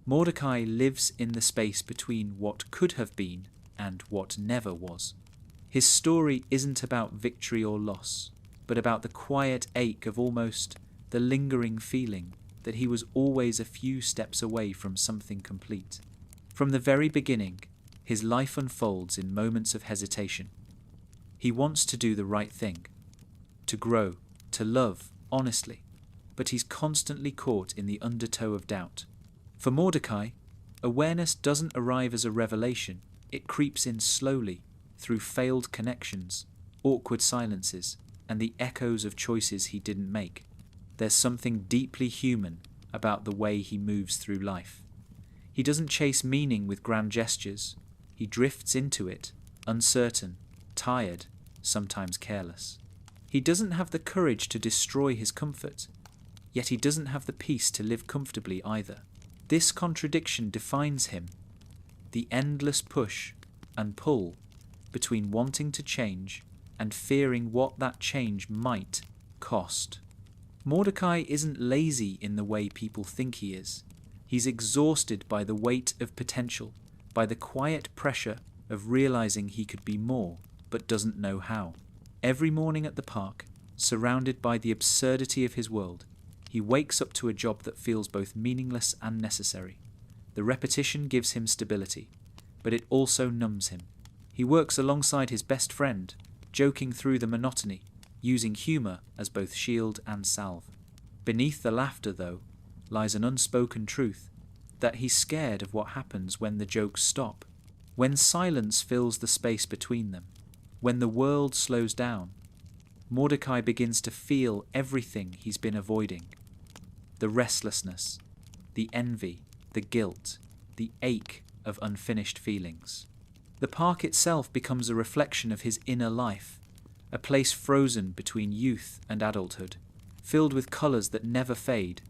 Mordecai lives in the space between what could have been and what never was. His story isn't about victory or loss, but about the quiet ache of almost the lingering feeling that he was always a few steps away from something complete. From the very beginning, his life unfolds in moments of hesitation. He wants to do the right thing, to grow, to love honestly, but he's constantly caught in the undertow of doubt. For Mordecai, awareness doesn't arrive as a revelation, it creeps in slowly through failed connections, awkward silences, and the echoes of choices he didn't make. There's something deeply human about the way he moves through life. He doesn't chase meaning with grand gestures. He drifts into it, uncertain, tired, sometimes careless. He doesn't have the courage to destroy his comfort, yet he doesn't have the peace to live comfortably either. This contradiction defines him, the endless push and pull between wanting to change and fearing what that change might cost. Mordecai isn't lazy in the way people think he is. He's exhausted by the weight of potential, by the quiet pressure of realizing he could be more, but doesn't know how. Every morning at the park, surrounded by the absurdity of his world, he wakes up to a job that feels both meaningless and necessary. The repetition gives him stability, but it also numbs him. He works alongside his best friend, joking through the monotony, using humor as both shield and salve. Beneath the laughter, though, lies an unspoken truth, that he's scared of what happens when the jokes stop, when silence fills the space between them, when the world slows down. Mordecai begins to feel everything he's been avoiding. The restlessness, the envy, the guilt, the ache of unfinished feelings. The park itself becomes a reflection of his inner life, a place frozen between youth and adulthood, filled with colors that never fade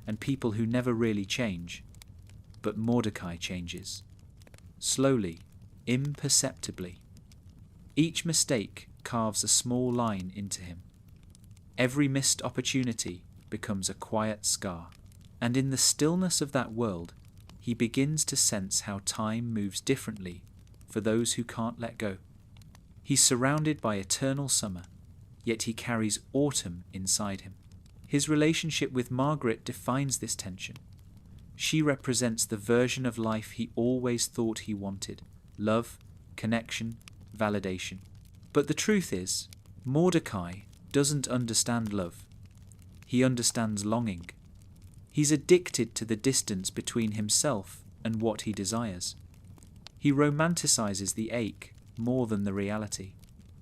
and people who never really change. But Mordecai changes. Slowly, imperceptibly. Each mistake carves a small line into him. Every missed opportunity becomes a quiet scar. And in the stillness of that world, he begins to sense how time moves differently for those who can't let go. He's surrounded by eternal summer, yet he carries autumn inside him. His relationship with Margaret defines this tension. She represents the version of life he always thought he wanted: love, connection, validation. But the truth is, Mordecai doesn't understand love. He understands longing. He's addicted to the distance between himself and what he desires. He romanticizes the ache more than the reality.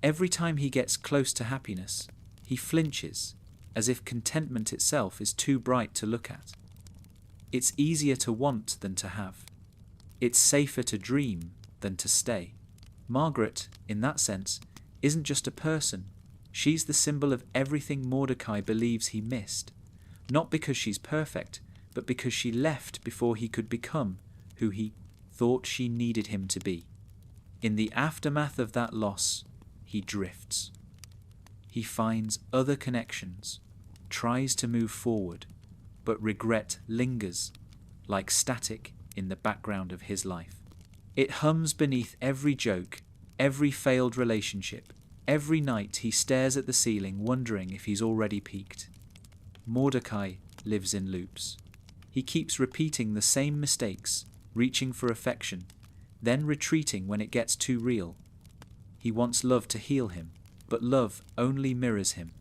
Every time he gets close to happiness, he flinches, as if contentment itself is too bright to look at. It's easier to want than to have. It's safer to dream than to stay. Margaret, in that sense, isn't just a person. She's the symbol of everything Mordecai believes he missed. Not because she's perfect, but because she left before he could become who he thought she needed him to be. In the aftermath of that loss, he drifts. He finds other connections, tries to move forward, but regret lingers like static in the background of his life. It hums beneath every joke, every failed relationship. Every night he stares at the ceiling wondering if he's already peaked. Mordecai lives in loops. He keeps repeating the same mistakes, reaching for affection, then retreating when it gets too real. He wants love to heal him, but love only mirrors him.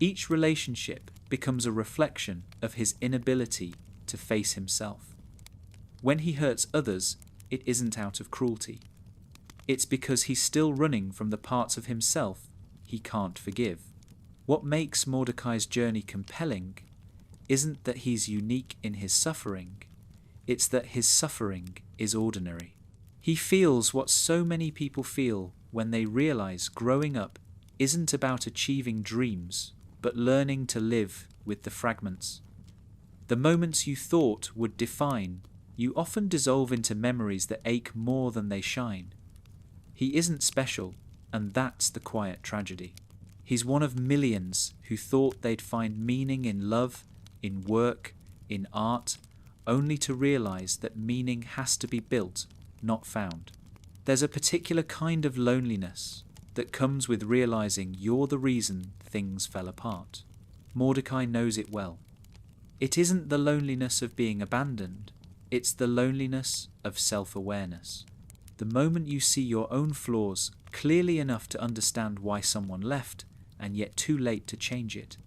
Each relationship becomes a reflection of his inability to face himself. When he hurts others, it isn't out of cruelty. It's because he's still running from the parts of himself he can't forgive. What makes Mordecai's journey compelling isn't that he's unique in his suffering, it's that his suffering is ordinary. He feels what so many people feel when they realize growing up isn't about achieving dreams, but learning to live with the fragments. The moments you thought would define, you often dissolve into memories that ache more than they shine. He isn't special, and that's the quiet tragedy. He's one of millions who thought they'd find meaning in love, in work, in art, only to realize that meaning has to be built, not found. There's a particular kind of loneliness that comes with realizing you're the reason things fell apart. Mordecai knows it well. It isn't the loneliness of being abandoned, it's the loneliness of self-awareness. The moment you see your own flaws clearly enough to understand why someone left, and yet too late to change it,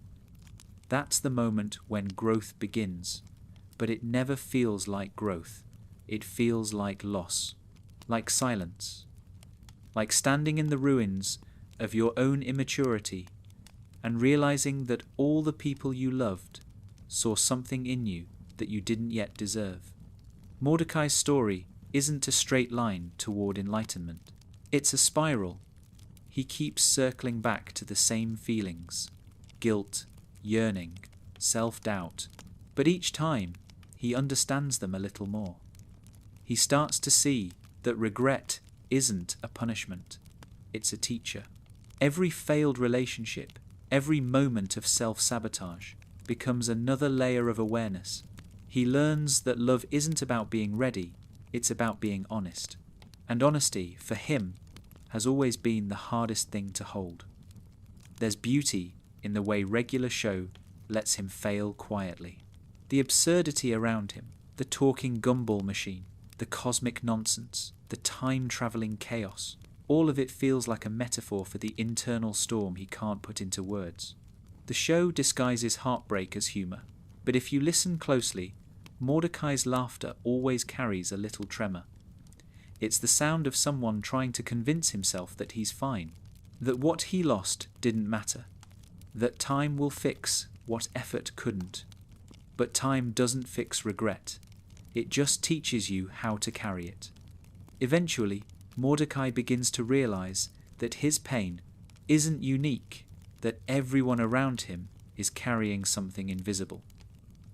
that's the moment when growth begins. But it never feels like growth. It feels like loss, like silence, like standing in the ruins of your own immaturity and realizing that all the people you loved saw something in you that you didn't yet deserve. Mordecai's story isn't a straight line toward enlightenment. It's a spiral. He keeps circling back to the same feelings: guilt, yearning, self-doubt. But each time, he understands them a little more. He starts to see that regret isn't a punishment. It's a teacher. Every failed relationship, every moment of self-sabotage becomes another layer of awareness. He learns that love isn't about being ready, it's about being honest. And honesty, for him, has always been the hardest thing to hold. There's beauty in the way regular show lets him fail quietly. The absurdity around him, the talking gumball machine, the cosmic nonsense, the time-travelling chaos, all of it feels like a metaphor for the internal storm he can't put into words. The show disguises heartbreak as humour, but if you listen closely, Mordecai's laughter always carries a little tremor. It's the sound of someone trying to convince himself that he's fine, that what he lost didn't matter, that time will fix what effort couldn't. But time doesn't fix regret. It just teaches you how to carry it. Eventually, Mordecai begins to realize that his pain isn't unique, that everyone around him is carrying something invisible.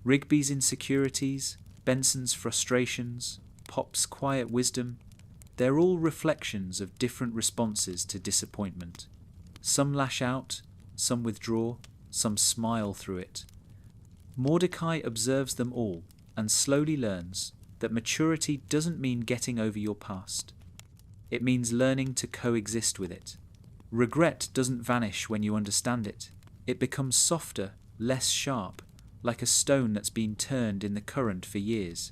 Rigby's insecurities, Benson's frustrations, Pop's quiet wisdom, they're all reflections of different responses to disappointment. Some lash out, some withdraw, some smile through it. Mordecai observes them all and slowly learns that maturity doesn't mean getting over your past. It means learning to coexist with it. Regret doesn't vanish when you understand it. It becomes softer, less sharp, like a stone that's been turned in the current for years.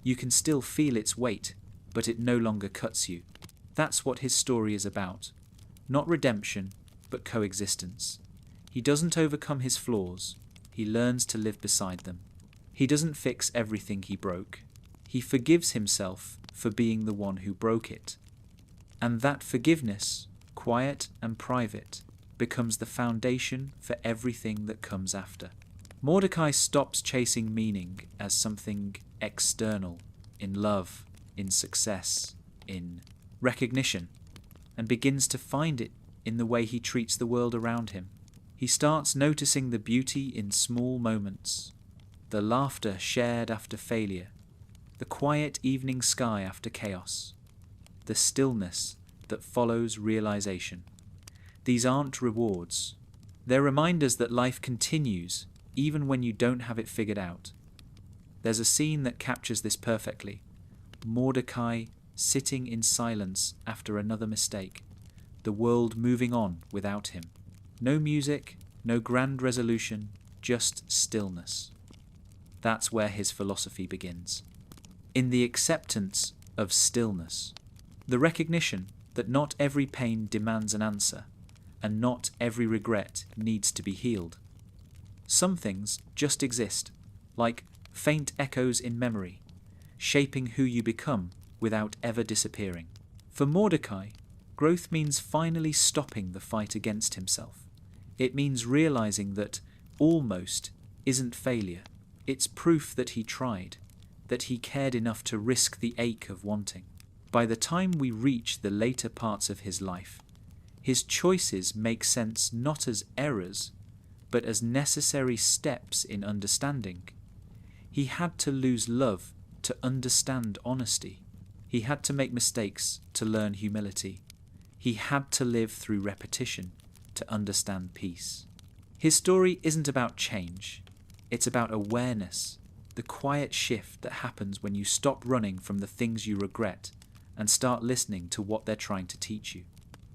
You can still feel its weight, but it no longer cuts you. That's what his story is about. Not redemption, but coexistence. He doesn't overcome his flaws. He learns to live beside them. He doesn't fix everything he broke. He forgives himself for being the one who broke it. And that forgiveness, quiet and private, becomes the foundation for everything that comes after. Mordecai stops chasing meaning as something external, in love, in success, in recognition, and begins to find it in the way he treats the world around him. He starts noticing the beauty in small moments, the laughter shared after failure, the quiet evening sky after chaos, the stillness that follows realization. These aren't rewards. They're reminders that life continues even when you don't have it figured out. There's a scene that captures this perfectly. Mordecai sitting in silence after another mistake, the world moving on without him. No music, no grand resolution, just stillness. That's where his philosophy begins. In the acceptance of stillness, the recognition that not every pain demands an answer, and not every regret needs to be healed. Some things just exist, like faint echoes in memory, shaping who you become without ever disappearing. For Mordecai, growth means finally stopping the fight against himself. It means realizing that almost isn't failure. It's proof that he tried, that he cared enough to risk the ache of wanting. By the time we reach the later parts of his life, his choices make sense not as errors, but as necessary steps in understanding. He had to lose love to understand honesty. He had to make mistakes to learn humility. He had to live through repetition to understand peace. His story isn't about change. It's about awareness. the quiet shift that happens when you stop running from the things you regret and start listening to what they're trying to teach you.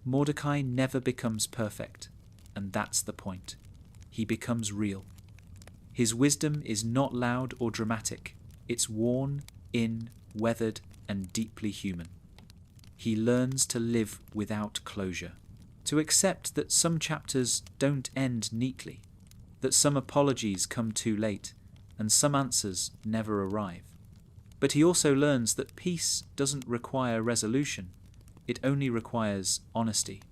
Mordecai never becomes perfect, and that's the point. He becomes real. His wisdom is not loud or dramatic. It's worn, in, weathered, and deeply human. He learns to live without closure, to accept that some chapters don't end neatly, that some apologies come too late, and some answers never arrive. But he also learns that peace doesn't require resolution, it only requires honesty.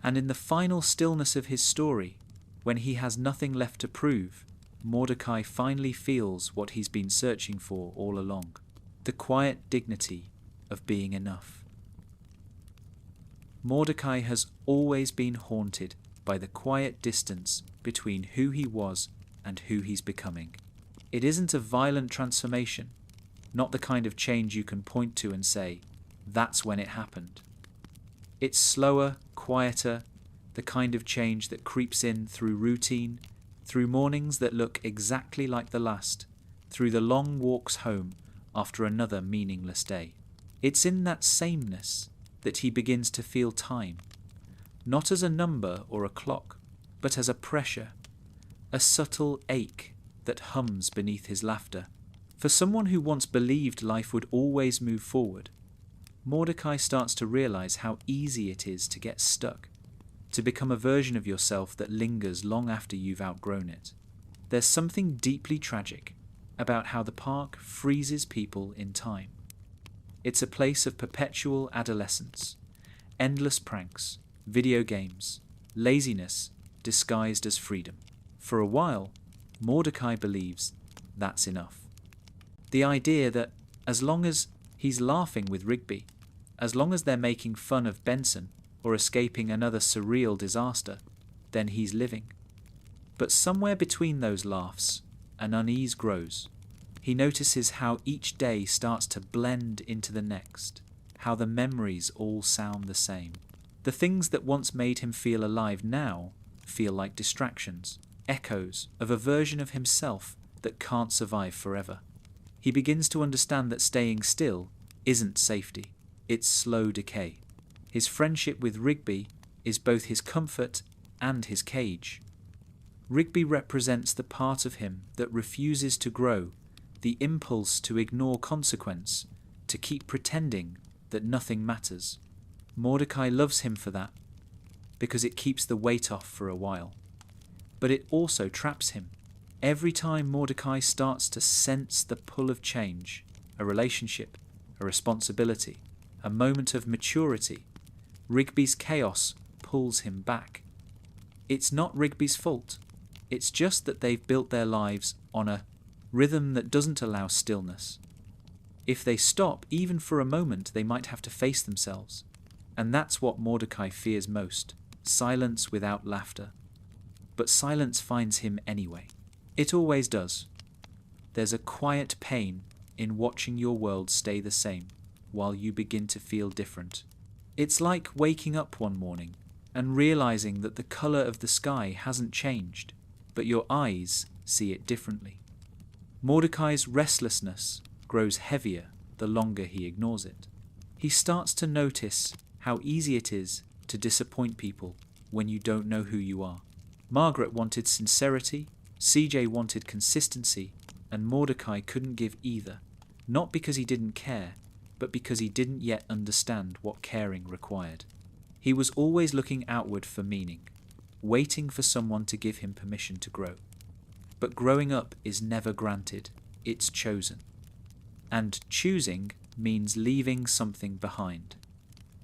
And in the final stillness of his story, when he has nothing left to prove, Mordecai finally feels what he's been searching for all along, the quiet dignity of being enough. Mordecai has always been haunted by the quiet distance between who he was and who he's becoming. It isn't a violent transformation, not the kind of change you can point to and say, that's when it happened. It's slower, quieter, the kind of change that creeps in through routine, through mornings that look exactly like the last, through the long walks home after another meaningless day. It's in that sameness that he begins to feel time, not as a number or a clock, but as a pressure, a subtle ache that hums beneath his laughter. For someone who once believed life would always move forward, Mordecai starts to realize how easy it is to get stuck, to become a version of yourself that lingers long after you've outgrown it. There's something deeply tragic about how the park freezes people in time. It's a place of perpetual adolescence, endless pranks, video games, laziness disguised as freedom. For a while, Mordecai believes that's enough. The idea that as long as he's laughing with Rigby, as long as they're making fun of Benson or escaping another surreal disaster, then he's living. But somewhere between those laughs, an unease grows. He notices how each day starts to blend into the next, how the memories all sound the same. The things that once made him feel alive now feel like distractions, echoes of a version of himself that can't survive forever. He begins to understand that staying still isn't safety, it's slow decay. His friendship with Rigby is both his comfort and his cage. Rigby represents the part of him that refuses to grow, the impulse to ignore consequence, to keep pretending that nothing matters. Mordecai loves him for that, because it keeps the weight off for a while. But it also traps him. Every time Mordecai starts to sense the pull of change, a relationship, a responsibility, a moment of maturity, Rigby's chaos pulls him back. It's not Rigby's fault. It's just that they've built their lives on a rhythm that doesn't allow stillness. If they stop, even for a moment, they might have to face themselves. And that's what Mordecai fears most, silence without laughter. But silence finds him anyway. It always does. There's a quiet pain in watching your world stay the same while you begin to feel different. It's like waking up one morning and realizing that the color of the sky hasn't changed, but your eyes see it differently. Mordecai's restlessness grows heavier the longer he ignores it. He starts to notice how easy it is to disappoint people when you don't know who you are. Margaret wanted sincerity, CJ wanted consistency, and Mordecai couldn't give either, not because he didn't care, but because he didn't yet understand what caring required. He was always looking outward for meaning, waiting for someone to give him permission to grow. But growing up is never granted, it's chosen. And choosing means leaving something behind.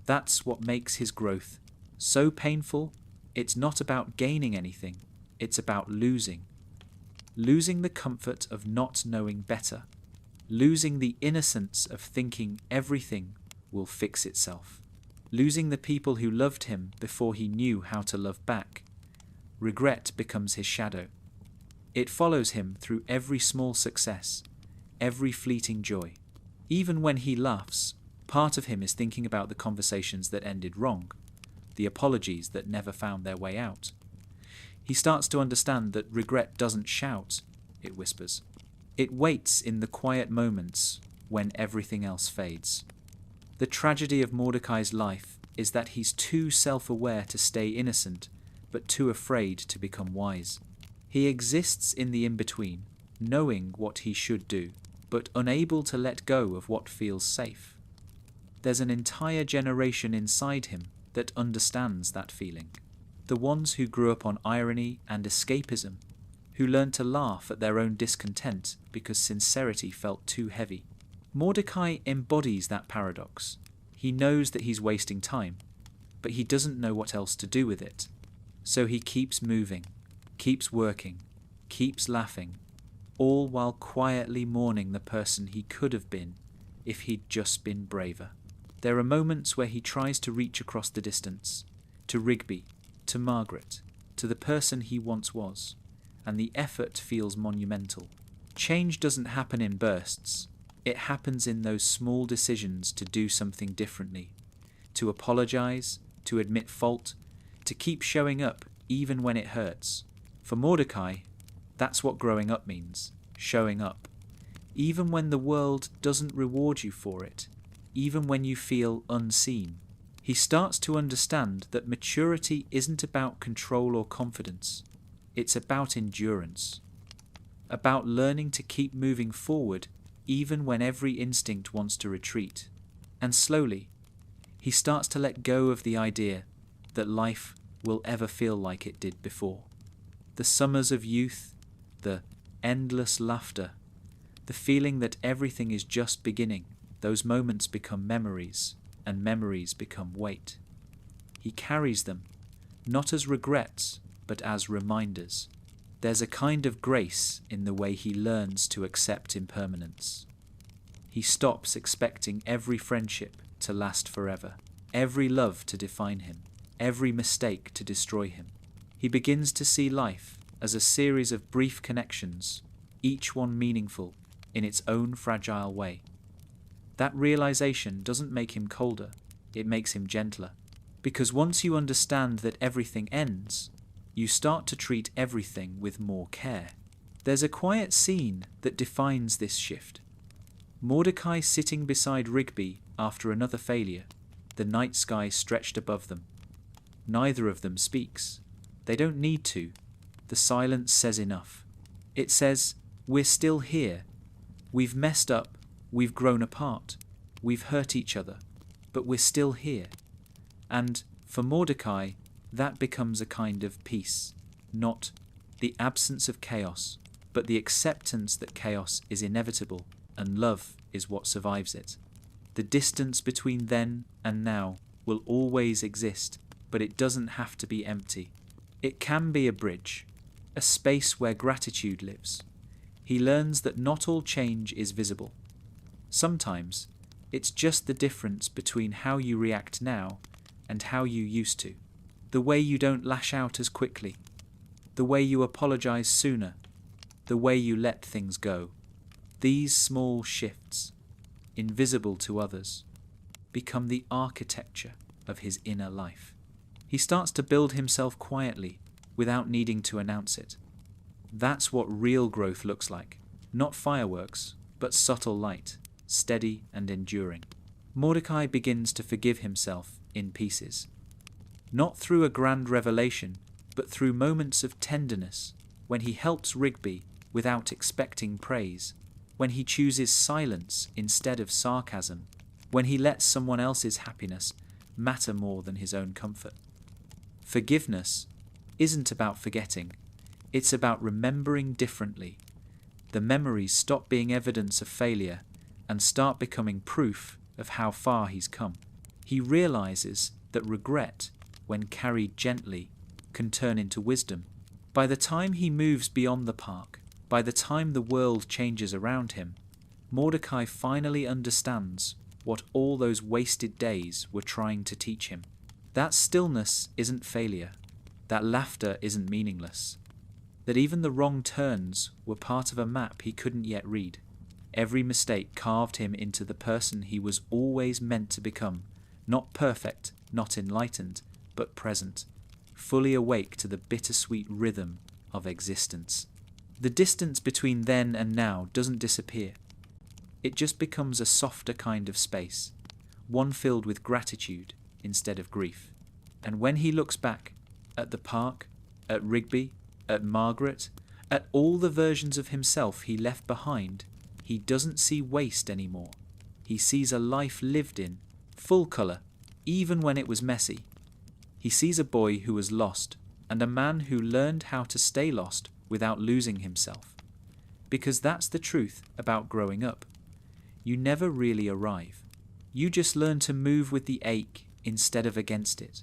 That's what makes his growth so painful. It's not about gaining anything, it's about losing. Losing the comfort of not knowing better. Losing the innocence of thinking everything will fix itself. Losing the people who loved him before he knew how to love back. Regret becomes his shadow. It follows him through every small success, every fleeting joy. Even when he laughs, part of him is thinking about the conversations that ended wrong, the apologies that never found their way out. He starts to understand that regret doesn't shout, it whispers. It waits in the quiet moments when everything else fades. The tragedy of Mordecai's life is that he's too self-aware to stay innocent, but too afraid to become wise. He exists in the in-between, knowing what he should do, but unable to let go of what feels safe. There's an entire generation inside him that understands that feeling. The ones who grew up on irony and escapism, who learned to laugh at their own discontent because sincerity felt too heavy. Mordecai embodies that paradox. He knows that he's wasting time, but he doesn't know what else to do with it. So he keeps moving, keeps working, keeps laughing, all while quietly mourning the person he could have been if he'd just been braver. There are moments where he tries to reach across the distance, to Rigby, to Margaret, to the person he once was, and the effort feels monumental. Change doesn't happen in bursts. It happens in those small decisions to do something differently, to apologize, to admit fault, to keep showing up even when it hurts. For Mordecai, that's what growing up means, showing up. Even when the world doesn't reward you for it, even when you feel unseen. He starts to understand that maturity isn't about control or confidence. It's about endurance. About learning to keep moving forward even when every instinct wants to retreat. And slowly, he starts to let go of the idea that life will ever feel like it did before. The summers of youth, the endless laughter, the feeling that everything is just beginning, those moments become memories, and memories become weight. He carries them, not as regrets, but as reminders. There's a kind of grace in the way he learns to accept impermanence. He stops expecting every friendship to last forever, every love to define him, every mistake to destroy him. He begins to see life as a series of brief connections, each one meaningful in its own fragile way. That realization doesn't make him colder, it makes him gentler. Because once you understand that everything ends, you start to treat everything with more care. There's a quiet scene that defines this shift. Mordecai sitting beside Rigby after another failure, the night sky stretched above them. Neither of them speaks. They don't need to. The silence says enough. It says, we're still here. We've messed up. We've grown apart. We've hurt each other. But we're still here. And for Mordecai, that becomes a kind of peace. Not the absence of chaos, but the acceptance that chaos is inevitable and love is what survives it. The distance between then and now will always exist, but it doesn't have to be empty. It can be a bridge, a space where gratitude lives. He learns that not all change is visible. Sometimes it's just the difference between how you react now and how you used to. The way you don't lash out as quickly. The way you apologize sooner. The way you let things go. These small shifts, invisible to others, become the architecture of his inner life. He starts to build himself quietly without needing to announce it. That's what real growth looks like. Not fireworks, but subtle light, steady and enduring. Mordecai begins to forgive himself in pieces. Not through a grand revelation, but through moments of tenderness, when he helps Rigby without expecting praise, when he chooses silence instead of sarcasm, when he lets someone else's happiness matter more than his own comfort. Forgiveness isn't about forgetting, it's about remembering differently. The memories stop being evidence of failure and start becoming proof of how far he's come. He realizes that regret, when carried gently, can turn into wisdom. By the time he moves beyond the park, by the time the world changes around him, Mordecai finally understands what all those wasted days were trying to teach him. That stillness isn't failure. That laughter isn't meaningless. That even the wrong turns were part of a map he couldn't yet read. Every mistake carved him into the person he was always meant to become, not perfect, not enlightened, but present, fully awake to the bittersweet rhythm of existence. The distance between then and now doesn't disappear. It just becomes a softer kind of space, one filled with gratitude instead of grief. And when he looks back at the park, at Rigby, at Margaret, at all the versions of himself he left behind, he doesn't see waste anymore. He sees a life lived in, full colour, even when it was messy. He sees a boy who was lost, and a man who learned how to stay lost without losing himself. Because that's the truth about growing up. You never really arrive. You just learn to move with the ache instead of against it.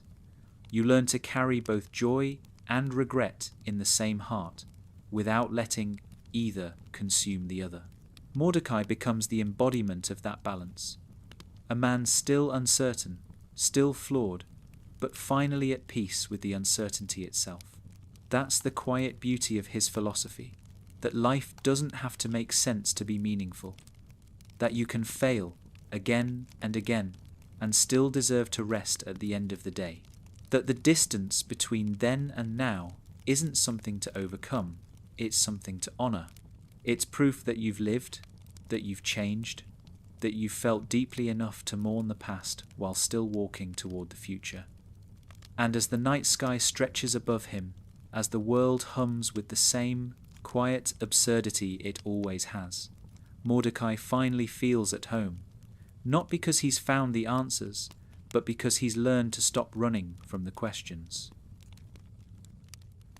You learn to carry both joy and regret in the same heart, without letting either consume the other. Mordecai becomes the embodiment of that balance. A man still uncertain, still flawed, but finally at peace with the uncertainty itself. That's the quiet beauty of his philosophy, that life doesn't have to make sense to be meaningful, that you can fail again and again and still deserve to rest at the end of the day, that the distance between then and now isn't something to overcome, it's something to honour. It's proof that you've lived, that you've changed, that you've felt deeply enough to mourn the past while still walking toward the future. And as the night sky stretches above him, as the world hums with the same quiet absurdity it always has, Mordecai finally feels at home, not because he's found the answers, but because he's learned to stop running from the questions.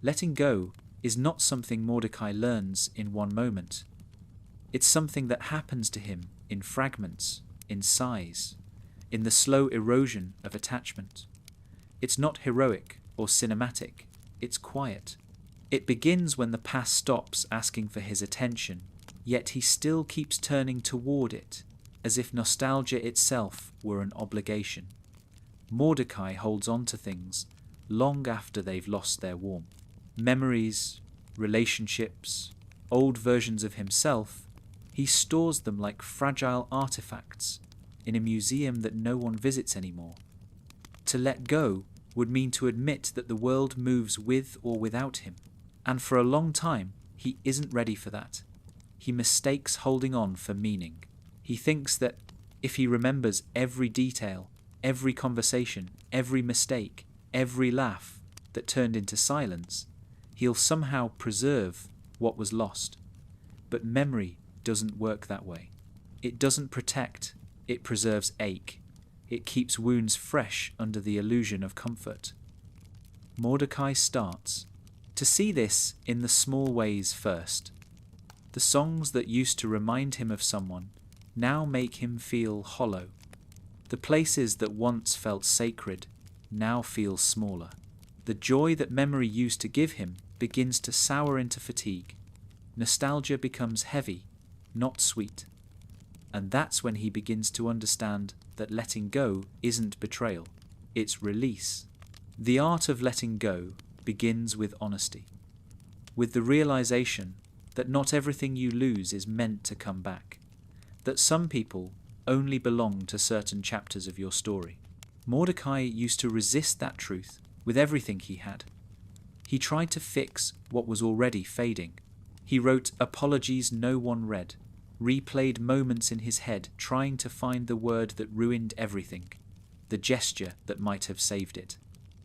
Letting go is not something Mordecai learns in one moment. It's something that happens to him in fragments, in sighs, in the slow erosion of attachment. It's not heroic or cinematic, it's quiet. It begins when the past stops asking for his attention, yet he still keeps turning toward it, as if nostalgia itself were an obligation. Mordecai holds on to things long after they've lost their warmth. Memories, relationships, old versions of himself, he stores them like fragile artifacts in a museum that no one visits anymore. To let go would mean to admit that the world moves with or without him, and for a long time he isn't ready for that. He mistakes holding on for meaning. He thinks that if he remembers every detail, every conversation, every mistake, every laugh that turned into silence, he'll somehow preserve what was lost. But memory doesn't work that way. It doesn't protect, it preserves ache. It keeps wounds fresh under the illusion of comfort. Mordecai starts to see this in the small ways first. The songs that used to remind him of someone now make him feel hollow. The places that once felt sacred now feel smaller. The joy that memory used to give him begins to sour into fatigue. Nostalgia becomes heavy, not sweet. And that's when he begins to understand that letting go isn't betrayal, it's release. The art of letting go begins with honesty, with the realization that not everything you lose is meant to come back, that some people only belong to certain chapters of your story. Mordecai used to resist that truth with everything he had. He tried to fix what was already fading. He wrote apologies no one read, replayed moments in his head trying to find the word that ruined everything, the gesture that might have saved it.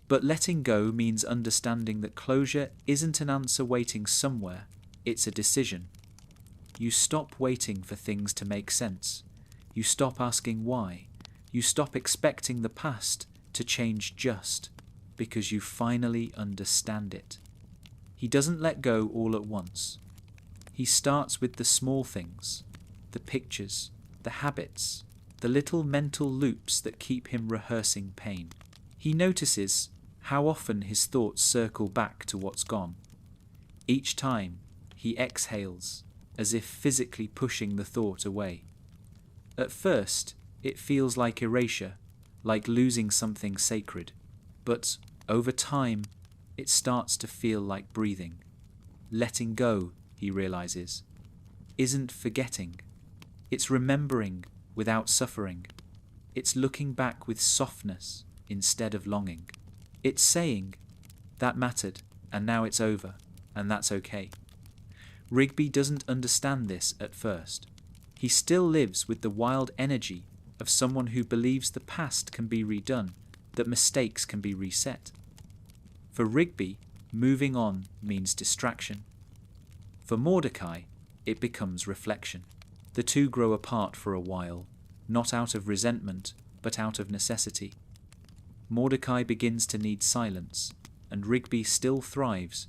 But letting go means understanding that closure isn't an answer waiting somewhere, it's a decision. You stop waiting for things to make sense. You stop asking why. You stop expecting the past to change just because you finally understand it. He doesn't let go all at once. He starts with the small things, the pictures, the habits, the little mental loops that keep him rehearsing pain. He notices how often his thoughts circle back to what's gone. Each time, he exhales, as if physically pushing the thought away. At first, it feels like erasure, like losing something sacred. But over time, it starts to feel like breathing. Letting go, he realizes, isn't forgetting. It's remembering without suffering. It's looking back with softness instead of longing. It's saying, that mattered, and now it's over, and that's okay. Rigby doesn't understand this at first. He still lives with the wild energy of someone who believes the past can be redone, that mistakes can be reset. For Rigby, moving on means distraction. For Mordecai, it becomes reflection. The two grow apart for a while, not out of resentment, but out of necessity. Mordecai begins to need silence, and Rigby still thrives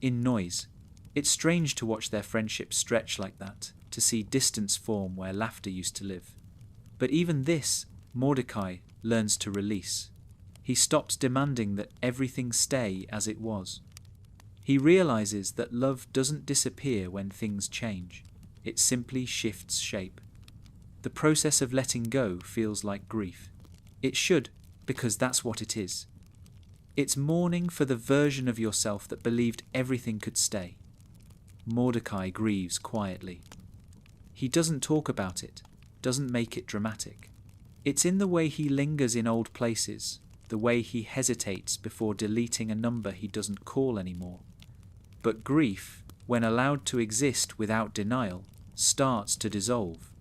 in noise. It's strange to watch their friendship stretch like that, to see distance form where laughter used to live. But even this, Mordecai learns to release. He stops demanding that everything stay as it was. He realizes that love doesn't disappear when things change. It simply shifts shape. The process of letting go feels like grief. It should, because that's what it is. It's mourning for the version of yourself that believed everything could stay. Mordecai grieves quietly. He doesn't talk about it, doesn't make it dramatic. It's in the way he lingers in old places, the way he hesitates before deleting a number he doesn't call anymore. But grief, when allowed to exist without denial, starts to dissolve.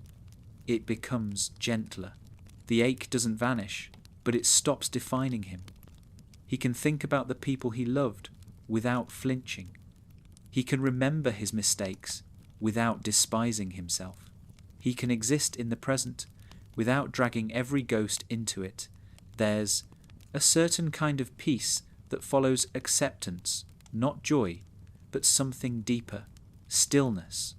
It becomes gentler. The ache doesn't vanish, but it stops defining him. He can think about the people he loved without flinching. He can remember his mistakes without despising himself. He can exist in the present without dragging every ghost into it. There's a certain kind of peace that follows acceptance, not joy, but something deeper, stillness.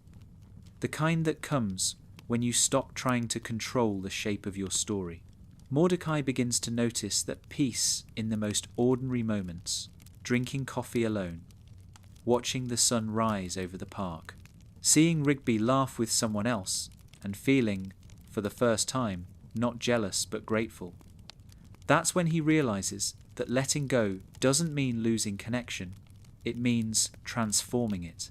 The kind that comes when you stop trying to control the shape of your story. Mordecai begins to notice that peace in the most ordinary moments, drinking coffee alone, watching the sun rise over the park, seeing Rigby laugh with someone else, and feeling, for the first time, not jealous but grateful. That's when he realizes that letting go doesn't mean losing connection, it means transforming it.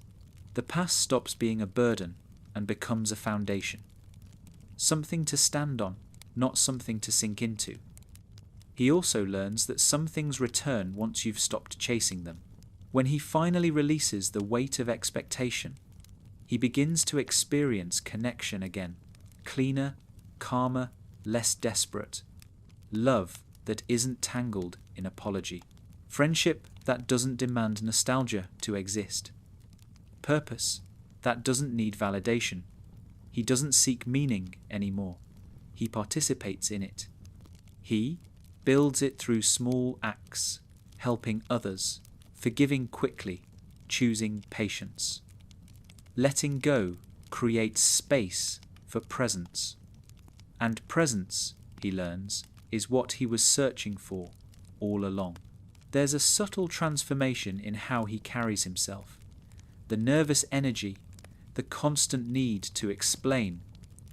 The past stops being a burden and becomes a foundation. Something to stand on, not something to sink into. He also learns that some things return once you've stopped chasing them. When he finally releases the weight of expectation, he begins to experience connection again, cleaner, calmer, less desperate. Love that isn't tangled in apology. Friendship that doesn't demand nostalgia to exist. Purpose that doesn't need validation. He doesn't seek meaning anymore. He participates in it. He builds it through small acts, helping others, forgiving quickly, choosing patience. Letting go creates space for presence. And presence, he learns, is what he was searching for all along. There's a subtle transformation in how he carries himself. The nervous energy, the constant need to explain,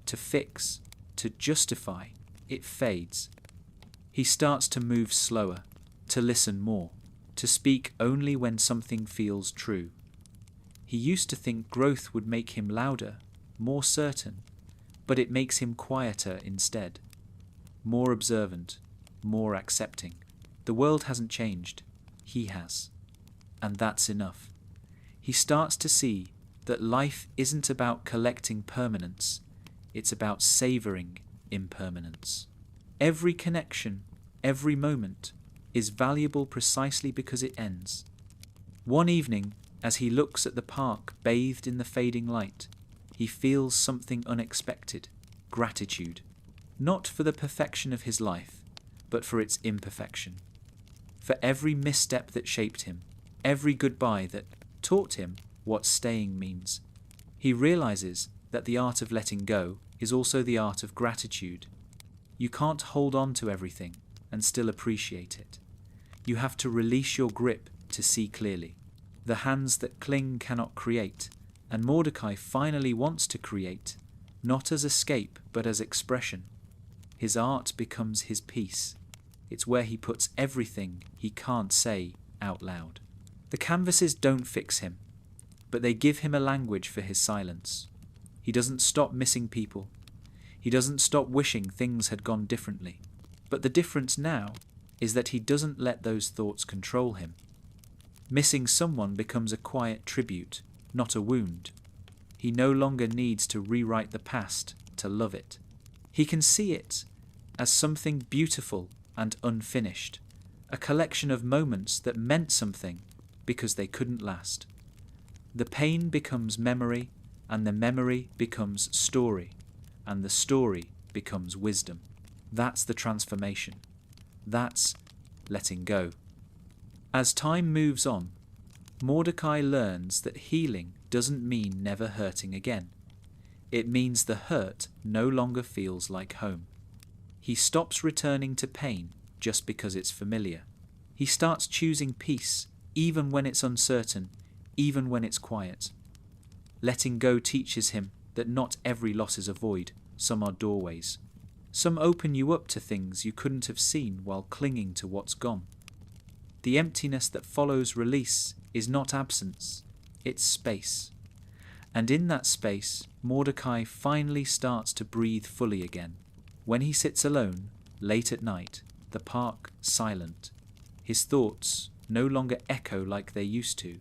to fix, to justify, it fades. He starts to move slower, to listen more, to speak only when something feels true. He used to think growth would make him louder, more certain, but it makes him quieter instead. More observant, more accepting. The world hasn't changed. He has. And that's enough. He starts to see that life isn't about collecting permanence. It's about savouring impermanence. Every connection, every moment, is valuable precisely because it ends. One evening, as he looks at the park bathed in the fading light, he feels something unexpected, gratitude. Not for the perfection of his life, but for its imperfection. For every misstep that shaped him, every goodbye that taught him what staying means. He realizes that the art of letting go is also the art of gratitude. You can't hold on to everything and still appreciate it. You have to release your grip to see clearly. The hands that cling cannot create, and Mordecai finally wants to create, not as escape but as expression. His art becomes his peace. It's where he puts everything he can't say out loud. The canvases don't fix him, but they give him a language for his silence. He doesn't stop missing people. He doesn't stop wishing things had gone differently. But the difference now is that he doesn't let those thoughts control him. Missing someone becomes a quiet tribute, not a wound. He no longer needs to rewrite the past to love it. He can see it as something beautiful and unfinished, a collection of moments that meant something because they couldn't last. The pain becomes memory, and the memory becomes story, and the story becomes wisdom. That's the transformation. That's letting go. As time moves on, Mordecai learns that healing doesn't mean never hurting again. It means the hurt no longer feels like home. He stops returning to pain just because it's familiar. He starts choosing peace even when it's uncertain, even when it's quiet. Letting go teaches him that not every loss is a void, some are doorways. Some open you up to things you couldn't have seen while clinging to what's gone. The emptiness that follows release is not absence, it's space. And in that space, Mordecai finally starts to breathe fully again. When he sits alone, late at night, the park silent, his thoughts no longer echo like they used to.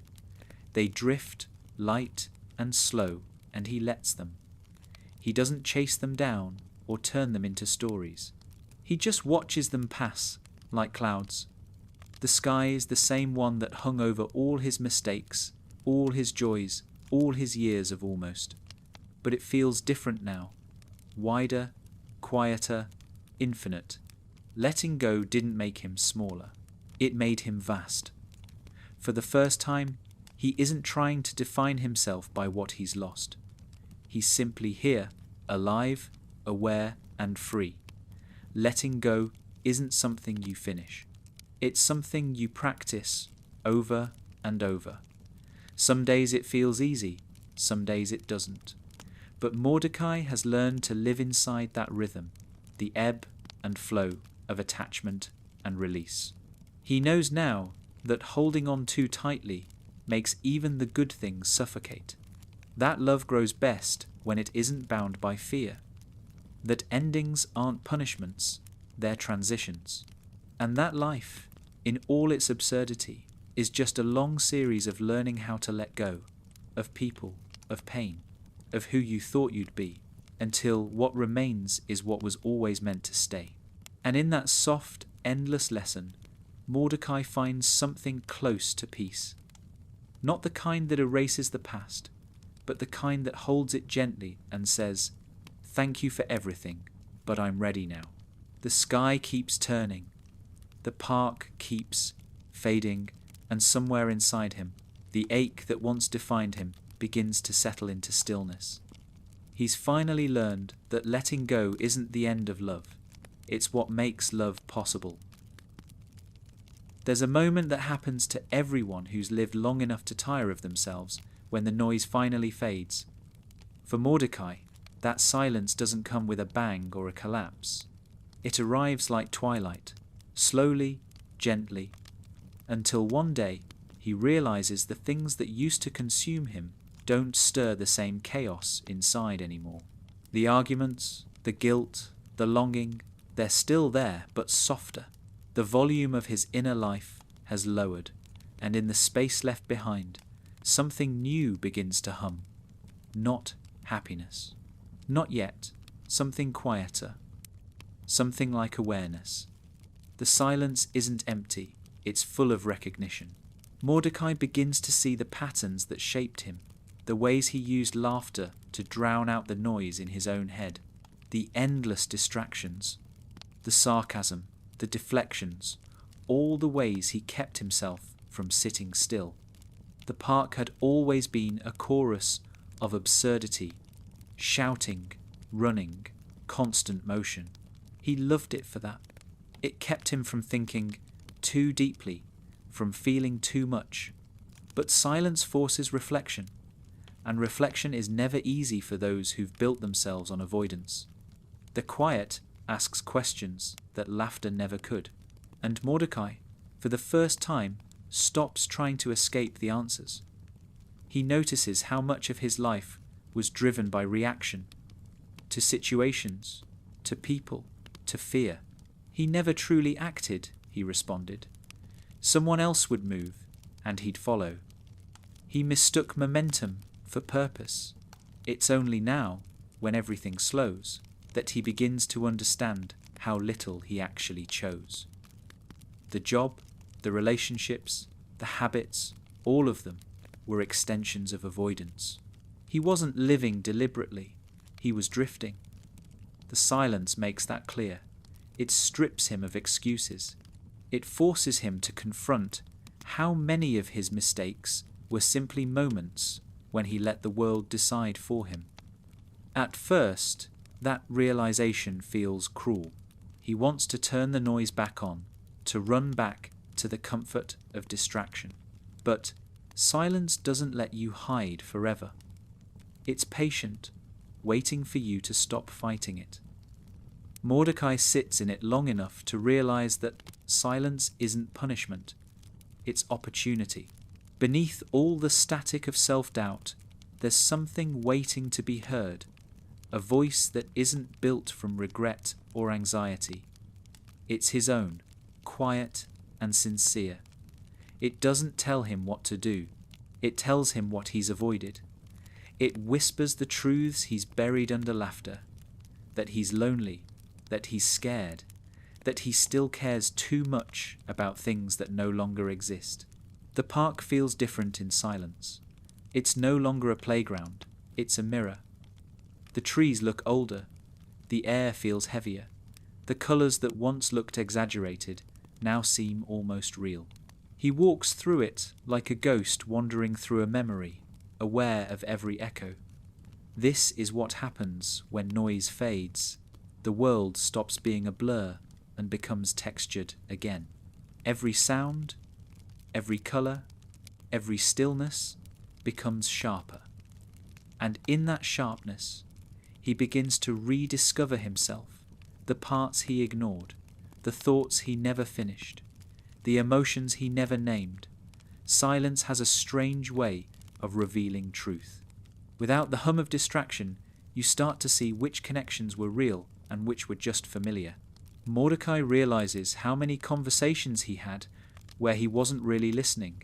They drift, light and slow, and he lets them. He doesn't chase them down or turn them into stories. He just watches them pass, like clouds. The sky is the same one that hung over all his mistakes, all his joys, all his years of almost. But it feels different now. Wider, quieter, infinite. Letting go didn't make him smaller. It made him vast. For the first time, he isn't trying to define himself by what he's lost. He's simply here, alive, aware, and free. Letting go isn't something you finish. It's something you practice over and over. Some days it feels easy, some days it doesn't. But Mordecai has learned to live inside that rhythm, the ebb and flow of attachment and release. He knows now that holding on too tightly makes even the good things suffocate. That love grows best when it isn't bound by fear. That endings aren't punishments, they're transitions. And that life, in all its absurdity, is just a long series of learning how to let go, of people, of pain, of who you thought you'd be, until what remains is what was always meant to stay. And in that soft, endless lesson, Mordecai finds something close to peace. Not the kind that erases the past, but the kind that holds it gently and says, "Thank you for everything, but I'm ready now." The sky keeps turning. The park keeps fading, and somewhere inside him, the ache that once defined him begins to settle into stillness. He's finally learned that letting go isn't the end of love. It's what makes love possible. There's a moment that happens to everyone who's lived long enough to tire of themselves when the noise finally fades. For Mordecai, that silence doesn't come with a bang or a collapse. It arrives like twilight, slowly, gently, until one day he realizes the things that used to consume him don't stir the same chaos inside anymore. The arguments, the guilt, the longing, they're still there, but softer. The volume of his inner life has lowered, and in the space left behind, something new begins to hum. Not happiness. Not yet. Something quieter. Something like awareness. The silence isn't empty, it's full of recognition. Mordecai begins to see the patterns that shaped him, the ways he used laughter to drown out the noise in his own head, the endless distractions, the sarcasm, the deflections, all the ways he kept himself from sitting still. The park had always been a chorus of absurdity, shouting, running, constant motion. He loved it for that. It kept him from thinking too deeply, from feeling too much. But silence forces reflection, and reflection is never easy for those who've built themselves on avoidance. The quiet asks questions that laughter never could, and Mordecai, for the first time, stops trying to escape the answers. He notices how much of his life was driven by reaction, to situations, to people, to fear. He never truly acted, he responded. Someone else would move, and he'd follow. He mistook momentum for purpose. It's only now, when everything slows, that he begins to understand how little he actually chose. The job, the relationships, the habits, all of them were extensions of avoidance. He wasn't living deliberately, he was drifting. The silence makes that clear. It strips him of excuses. It forces him to confront how many of his mistakes were simply moments when he let the world decide for him. At first, that realization feels cruel. He wants to turn the noise back on, to run back to the comfort of distraction. But silence doesn't let you hide forever. It's patient, waiting for you to stop fighting it. Mordecai sits in it long enough to realize that silence isn't punishment, it's opportunity. Beneath all the static of self-doubt, there's something waiting to be heard, a voice that isn't built from regret or anxiety. It's his own, quiet and sincere. It doesn't tell him what to do, it tells him what he's avoided. It whispers the truths he's buried under laughter, that he's lonely, that he's scared, that he still cares too much about things that no longer exist. The park feels different in silence. It's no longer a playground, it's a mirror. The trees look older, the air feels heavier. The colours that once looked exaggerated now seem almost real. He walks through it like a ghost wandering through a memory, aware of every echo. This is what happens when noise fades. The world stops being a blur and becomes textured again. Every sound, every colour, every stillness becomes sharper. And in that sharpness, he begins to rediscover himself, the parts he ignored, the thoughts he never finished, the emotions he never named. Silence has a strange way of revealing truth. Without the hum of distraction, you start to see which connections were real and which were just familiar. Mordecai realizes how many conversations he had where he wasn't really listening,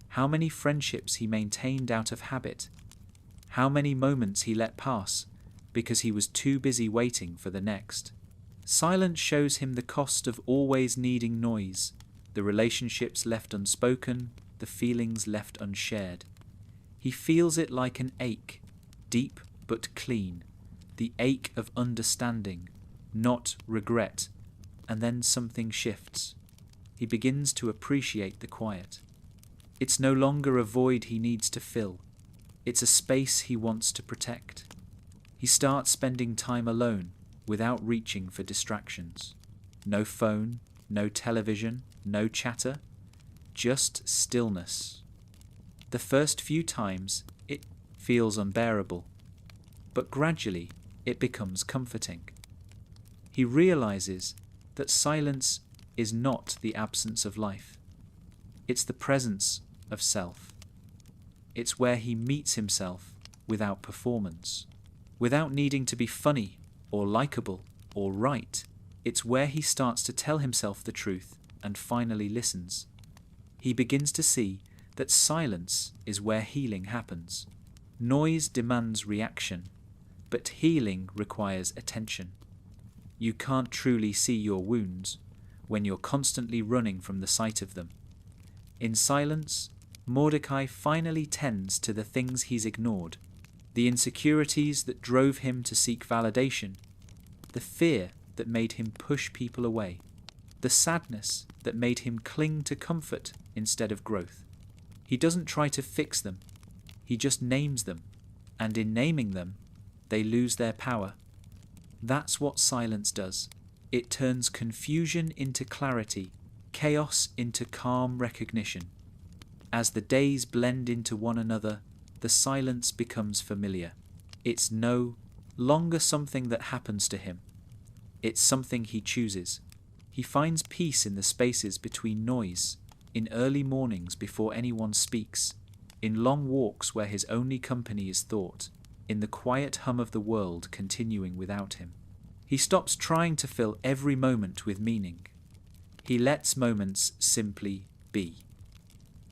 how many friendships he maintained out of habit, how many moments he let pass because he was too busy waiting for the next. Silence shows him the cost of always needing noise, the relationships left unspoken, the feelings left unshared. He feels it like an ache, deep but clean, the ache of understanding, not regret, and then something shifts. He begins to appreciate the quiet. It's no longer a void he needs to fill. It's a space he wants to protect. He starts spending time alone, without reaching for distractions. No phone, no television, no chatter, just stillness. The first few times, it feels unbearable, but gradually it becomes comforting. He realizes that silence is not the absence of life. It's the presence of self. It's where he meets himself without performance, without needing to be funny or likable or right. It's where he starts to tell himself the truth and finally listens. He begins to see that silence is where healing happens. Noise demands reaction, but healing requires attention. You can't truly see your wounds when you're constantly running from the sight of them. In silence, Mordecai finally tends to the things he's ignored, the insecurities that drove him to seek validation, the fear that made him push people away, the sadness that made him cling to comfort instead of growth. He doesn't try to fix them, he just names them, and in naming them, they lose their power. That's what silence does. It turns confusion into clarity, chaos into calm recognition. As the days blend into one another, the silence becomes familiar. It's no longer something that happens to him. It's something he chooses. He finds peace in the spaces between noise, in early mornings before anyone speaks, in long walks where his only company is thought, in the quiet hum of the world continuing without him. He stops trying to fill every moment with meaning. He lets moments simply be.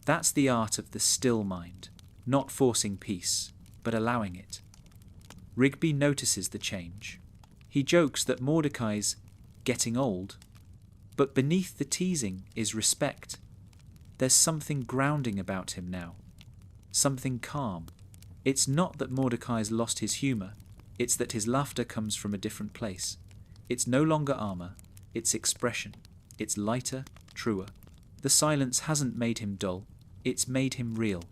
That's the art of the still mind, not forcing peace, but allowing it. Rigby notices the change. He jokes that Mordecai's getting old, but beneath the teasing is respect. There's something grounding about him now, something calm. It's not that Mordecai's lost his humour, it's that his laughter comes from a different place. It's no longer armour, it's expression. It's lighter, truer. The silence hasn't made him dull, it's made him real.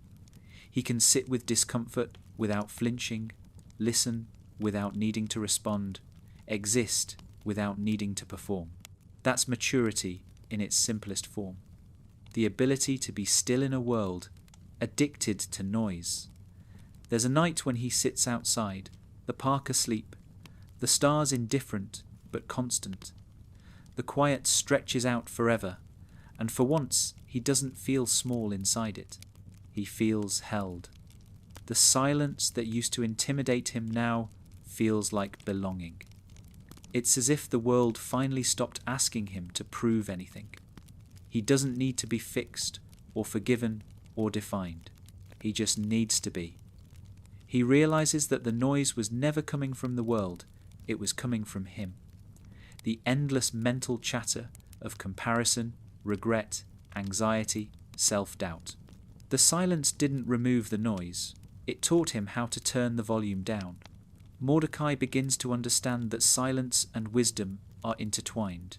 He can sit with discomfort without flinching, listen without needing to respond, exist without needing to perform. That's maturity in its simplest form. The ability to be still in a world addicted to noise. There's a night when he sits outside, the park asleep, the stars indifferent but constant. The quiet stretches out forever, and for once he doesn't feel small inside it. He feels held. The silence that used to intimidate him now feels like belonging. It's as if the world finally stopped asking him to prove anything. He doesn't need to be fixed or forgiven or defined. He just needs to be. He realizes that the noise was never coming from the world, it was coming from him. The endless mental chatter of comparison, regret, anxiety, self-doubt. The silence didn't remove the noise, it taught him how to turn the volume down. Mordecai begins to understand that silence and wisdom are intertwined.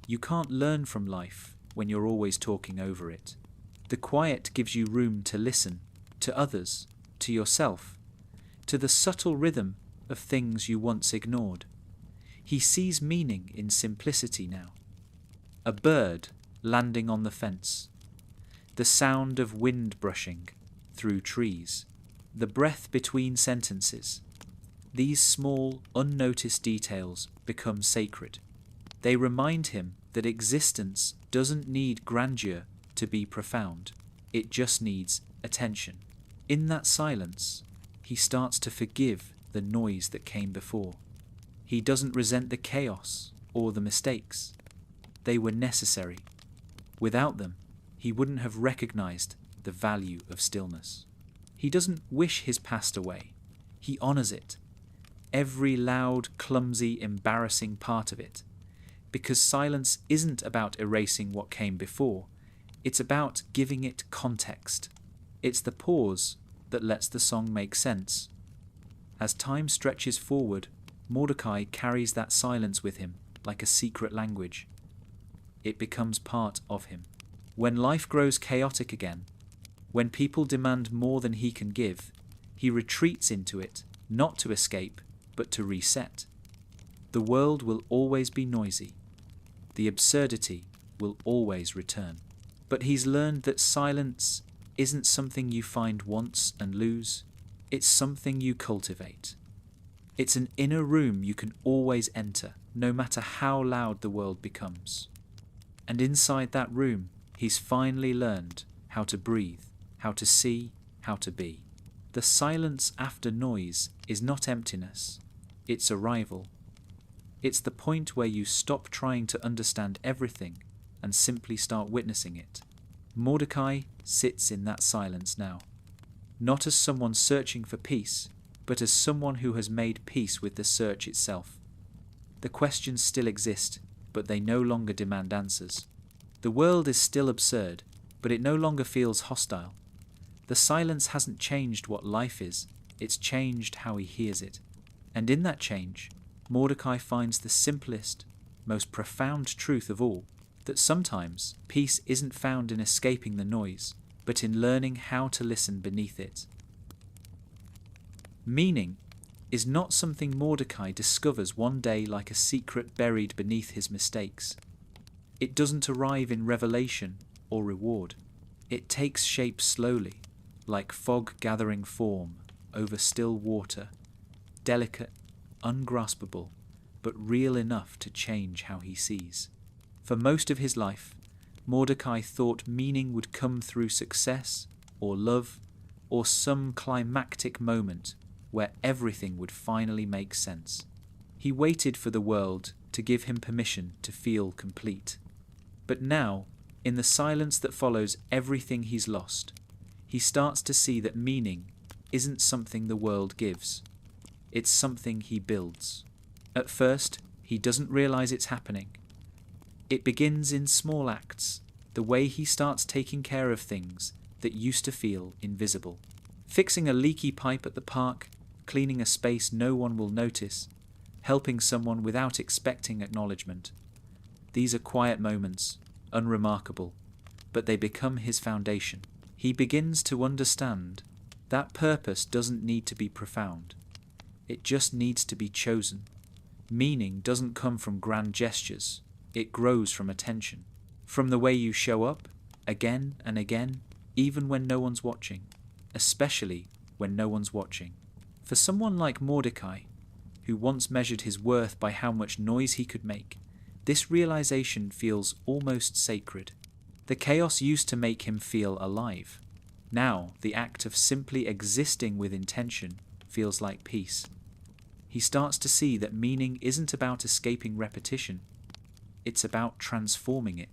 You can't learn from life when you're always talking over it. The quiet gives you room to listen, to others, to yourself, to the subtle rhythm of things you once ignored. He sees meaning in simplicity now. A bird landing on the fence, the sound of wind brushing through trees, the breath between sentences. These small, unnoticed details become sacred. They remind him that existence doesn't need grandeur to be profound. It just needs attention. In that silence, he starts to forgive the noise that came before. He doesn't resent the chaos or the mistakes. They were necessary. Without them, he wouldn't have recognized the value of stillness. He doesn't wish his past away. He honors it. Every loud, clumsy, embarrassing part of it. Because silence isn't about erasing what came before. It's about giving it context. It's the pause that lets the song make sense. As time stretches forward, Mordecai carries that silence with him like a secret language. It becomes part of him. When life grows chaotic again, when people demand more than he can give, he retreats into it, not to escape, but to reset. The world will always be noisy. The absurdity will always return. But he's learned that silence isn't something you find once and lose. It's something you cultivate. It's an inner room you can always enter, no matter how loud the world becomes. And inside that room, he's finally learned how to breathe, how to see, how to be. The silence after noise is not emptiness, it's arrival. It's the point where you stop trying to understand everything and simply start witnessing it. Mordecai sits in that silence now, not as someone searching for peace, but as someone who has made peace with the search itself. The questions still exist, but they no longer demand answers. The world is still absurd, but it no longer feels hostile. The silence hasn't changed what life is, it's changed how he hears it. And in that change, Mordecai finds the simplest, most profound truth of all, that sometimes peace isn't found in escaping the noise, but in learning how to listen beneath it. Meaning is not something Mordecai discovers one day like a secret buried beneath his mistakes. It doesn't arrive in revelation or reward. It takes shape slowly, like fog gathering form over still water, delicate, ungraspable, but real enough to change how he sees. For most of his life, Mordecai thought meaning would come through success or love or some climactic moment where everything would finally make sense. He waited for the world to give him permission to feel complete. But now, in the silence that follows everything he's lost, he starts to see that meaning isn't something the world gives. It's something he builds. At first, he doesn't realize it's happening. It begins in small acts, the way he starts taking care of things that used to feel invisible. Fixing a leaky pipe at the park, cleaning a space no one will notice, helping someone without expecting acknowledgement. These are quiet moments, unremarkable, but they become his foundation. He begins to understand that purpose doesn't need to be profound. It just needs to be chosen. Meaning doesn't come from grand gestures. It grows from attention. From the way you show up, again and again, even when no one's watching. Especially when no one's watching. For someone like Mordecai, who once measured his worth by how much noise he could make, this realization feels almost sacred. The chaos used to make him feel alive. Now, the act of simply existing with intention feels like peace. He starts to see that meaning isn't about escaping repetition. It's about transforming it.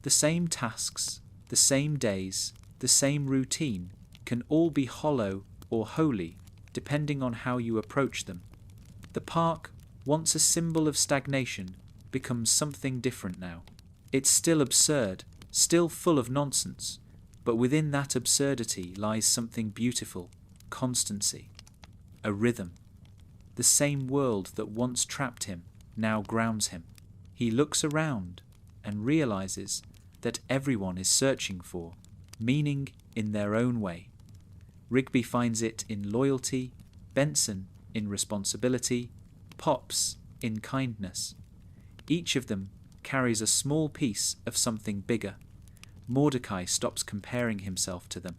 The same tasks, the same days, the same routine can all be hollow or holy, depending on how you approach them. The park, once a symbol of stagnation, becomes something different now. It's still absurd, still full of nonsense, but within that absurdity lies something beautiful, constancy, a rhythm. The same world that once trapped him now grounds him. He looks around and realizes that everyone is searching for meaning in their own way. Rigby finds it in loyalty, Benson in responsibility, Pops in kindness. Each of them carries a small piece of something bigger. Mordecai stops comparing himself to them.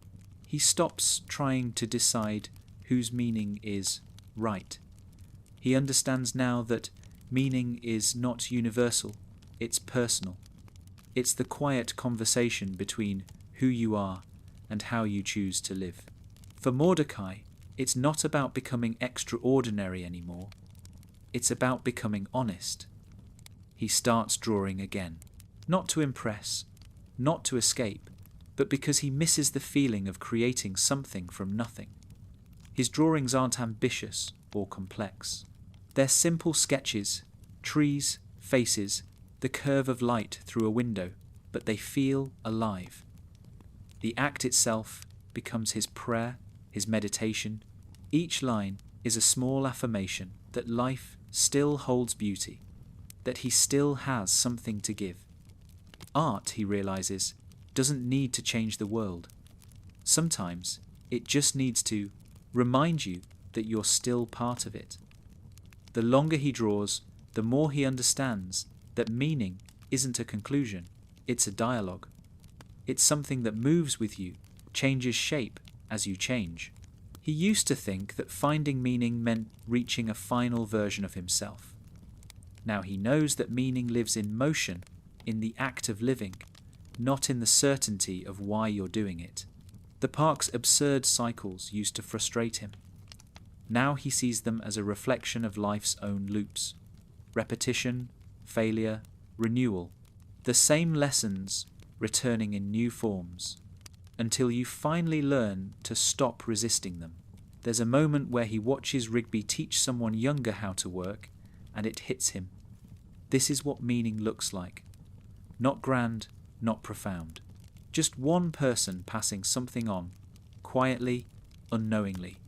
He stops trying to decide whose meaning is right. He understands now that meaning is not universal, it's personal. It's the quiet conversation between who you are and how you choose to live. For Mordecai, it's not about becoming extraordinary anymore. It's about becoming honest. He starts drawing again, not to impress, not to escape, but because he misses the feeling of creating something from nothing. His drawings aren't ambitious or complex. They're simple sketches, trees, faces, the curve of light through a window, but they feel alive. The act itself becomes his prayer, his meditation. Each line is a small affirmation that life still holds beauty, that he still has something to give. Art, he realizes, doesn't need to change the world. Sometimes it just needs to remind you that you're still part of it. The longer he draws, the more he understands that meaning isn't a conclusion, it's a dialogue. It's something that moves with you, changes shape as you change. He used to think that finding meaning meant reaching a final version of himself. Now he knows that meaning lives in motion, in the act of living, not in the certainty of why you're doing it. The park's absurd cycles used to frustrate him. Now he sees them as a reflection of life's own loops. Repetition, failure, renewal. The same lessons returning in new forms, until you finally learn to stop resisting them. There's a moment where he watches Rigby teach someone younger how to work, and it hits him. This is what meaning looks like. Not grand, not profound. Just one person passing something on, quietly, unknowingly.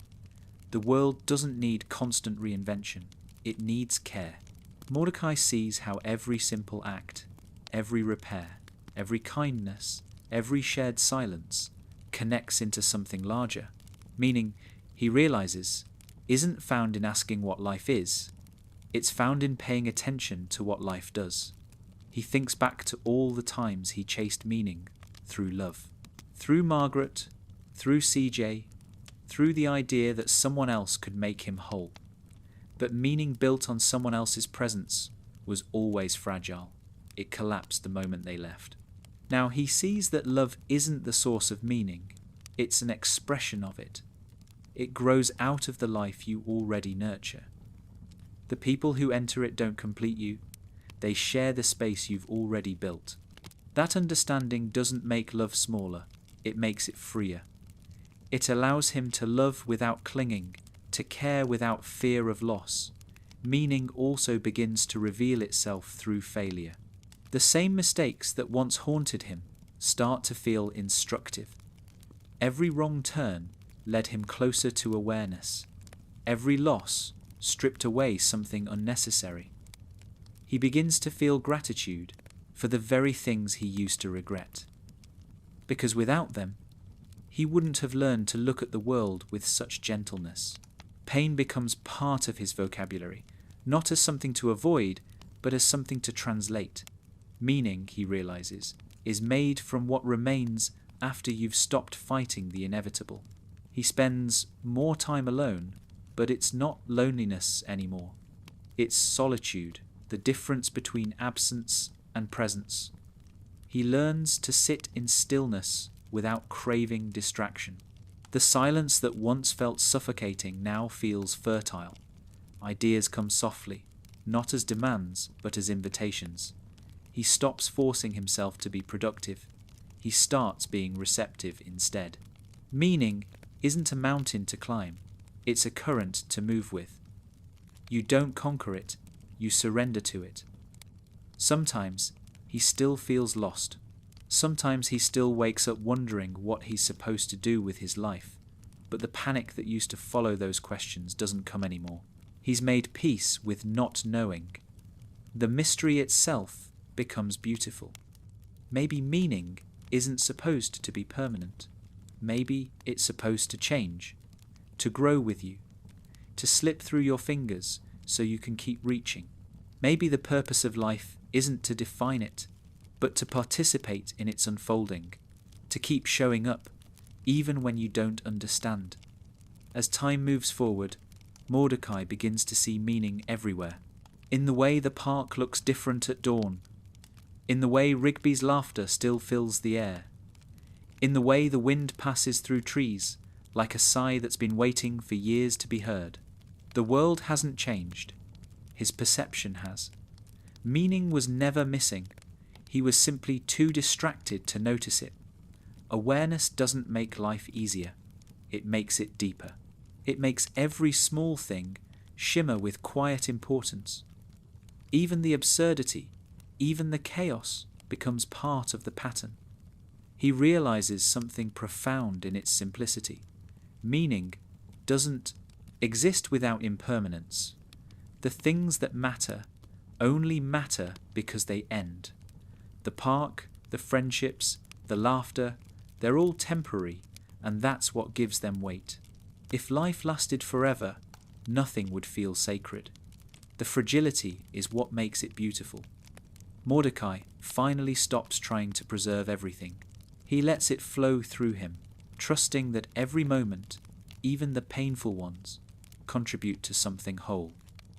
The world doesn't need constant reinvention. It needs care. Mordecai sees how every simple act, every repair, every kindness, every shared silence connects into something larger. Meaning, he realizes, isn't found in asking what life is. It's found in paying attention to what life does. He thinks back to all the times he chased meaning through love. Through Margaret, through CJ, through the idea that someone else could make him whole. But meaning built on someone else's presence was always fragile. It collapsed the moment they left. Now he sees that love isn't the source of meaning, it's an expression of it. It grows out of the life you already nurture. The people who enter it don't complete you, they share the space you've already built. That understanding doesn't make love smaller, it makes it freer. It allows him to love without clinging, to care without fear of loss, meaning also begins to reveal itself through failure. The same mistakes that once haunted him start to feel instructive. Every wrong turn led him closer to awareness. Every loss stripped away something unnecessary. He begins to feel gratitude for the very things he used to regret. Because without them, he wouldn't have learned to look at the world with such gentleness. Pain becomes part of his vocabulary, not as something to avoid, but as something to translate. Meaning, he realizes, is made from what remains after you've stopped fighting the inevitable. He spends more time alone, but it's not loneliness anymore. It's solitude, the difference between absence and presence. He learns to sit in stillness without craving distraction. The silence that once felt suffocating now feels fertile. Ideas come softly, not as demands, but as invitations. He stops forcing himself to be productive. He starts being receptive instead. Meaning isn't a mountain to climb. It's a current to move with. You don't conquer it, you surrender to it. Sometimes he still feels lost. Sometimes he still wakes up wondering what he's supposed to do with his life. But the panic that used to follow those questions doesn't come anymore. He's made peace with not knowing. The mystery itself becomes beautiful. Maybe meaning isn't supposed to be permanent. Maybe it's supposed to change, to grow with you, to slip through your fingers so you can keep reaching. Maybe the purpose of life isn't to define it, but to participate in its unfolding, to keep showing up, even when you don't understand. As time moves forward, Mordecai begins to see meaning everywhere. In the way the park looks different at dawn, in the way Rigby's laughter still fills the air, in the way the wind passes through trees like a sigh that's been waiting for years to be heard. The world hasn't changed. His perception has. Meaning was never missing. He was simply too distracted to notice it. Awareness doesn't make life easier. It makes it deeper. It makes every small thing shimmer with quiet importance. Even the absurdity, even the chaos, becomes part of the pattern. He realizes something profound in its simplicity. Meaning doesn't exist without impermanence. The things that matter only matter because they end. The park, the friendships, the laughter, they're all temporary, and that's what gives them weight. If life lasted forever, nothing would feel sacred. The fragility is what makes it beautiful. Mordecai finally stops trying to preserve everything. He lets it flow through him, trusting that every moment, even the painful ones, contribute to something whole.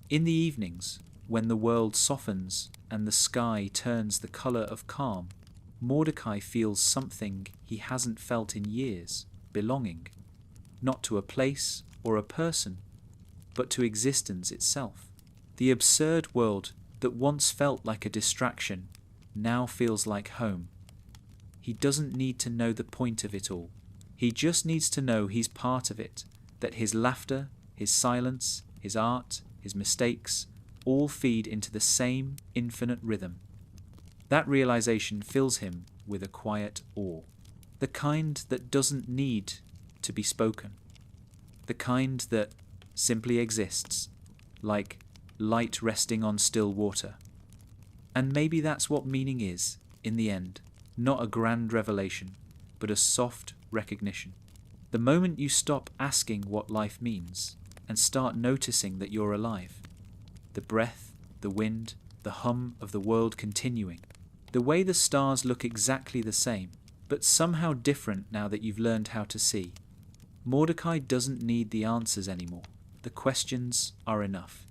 In the evenings, when the world softens and the sky turns the colour of calm, Mordecai feels something he hasn't felt in years, belonging, not to a place or a person, but to existence itself. The absurd world that once felt like a distraction now feels like home. He doesn't need to know the point of it all. He just needs to know he's part of it, that his laughter, his silence, his art, his mistakes, all feed into the same infinite rhythm. That realization fills him with a quiet awe, the kind that doesn't need to be spoken, the kind that simply exists, like light resting on still water. And maybe that's what meaning is, in the end, not a grand revelation, but a soft recognition. The moment you stop asking what life means and start noticing that you're alive, the breath, the wind, the hum of the world continuing, the way the stars look exactly the same, but somehow different now that you've learned how to see. Mordecai doesn't need the answers anymore. The questions are enough.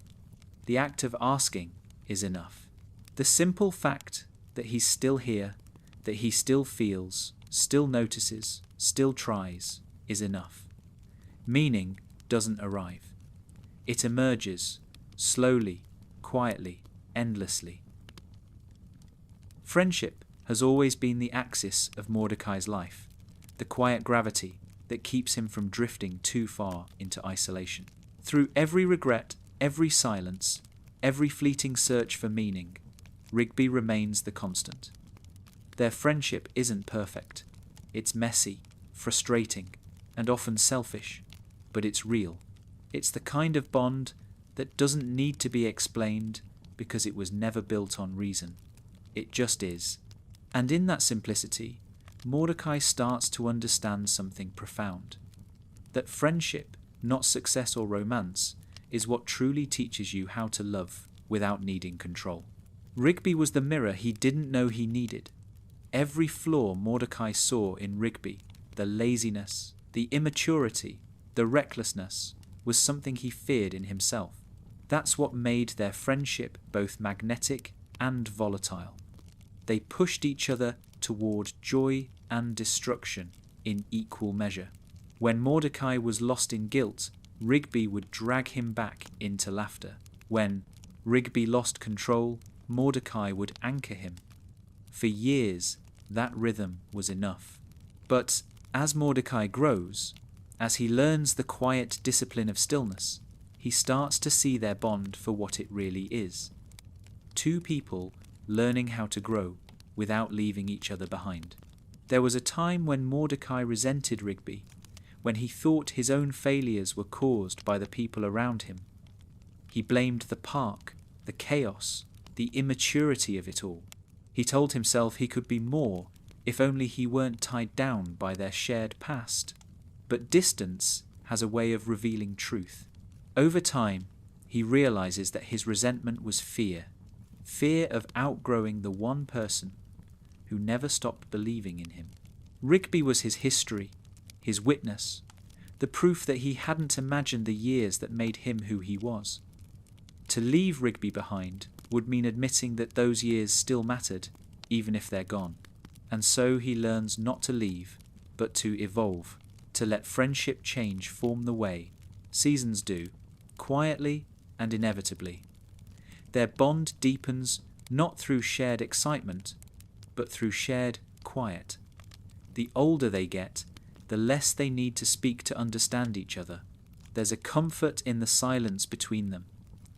The act of asking is enough. The simple fact that he's still here, that he still feels, still notices, still tries, is enough. Meaning doesn't arrive. It emerges, slowly, quietly, endlessly. Friendship has always been the axis of Mordecai's life, the quiet gravity that keeps him from drifting too far into isolation. Through every regret, every silence, every fleeting search for meaning, Rigby remains the constant. Their friendship isn't perfect. It's messy, frustrating, and often selfish, but it's real. It's the kind of bond that doesn't need to be explained because it was never built on reason. It just is. And in that simplicity, Mordecai starts to understand something profound. That friendship, not success or romance, is what truly teaches you how to love without needing control. Rigby was the mirror he didn't know he needed. Every flaw Mordecai saw in Rigby, the laziness, the immaturity, the recklessness, was something he feared in himself. That's what made their friendship both magnetic and volatile. They pushed each other toward joy and destruction in equal measure. When Mordecai was lost in guilt, Rigby would drag him back into laughter. When Rigby lost control, Mordecai would anchor him. For years, that rhythm was enough. But as Mordecai grows, as he learns the quiet discipline of stillness, he starts to see their bond for what it really is. Two people learning how to grow without leaving each other behind. There was a time when Mordecai resented Rigby, when he thought his own failures were caused by the people around him. He blamed the park, the chaos, the immaturity of it all. He told himself he could be more if only he weren't tied down by their shared past. But distance has a way of revealing truth. Over time, he realizes that his resentment was fear of outgrowing the one person who never stopped believing in him. Rigby was his history, his witness, the proof that he hadn't imagined the years that made him who he was. To leave Rigby behind would mean admitting that those years still mattered, even if they're gone. And so he learns not to leave, but to evolve, to let friendship change form the way seasons do, quietly and inevitably. Their bond deepens not through shared excitement, but through shared quiet. The older they get, the less they need to speak to understand each other. There's a comfort in the silence between them,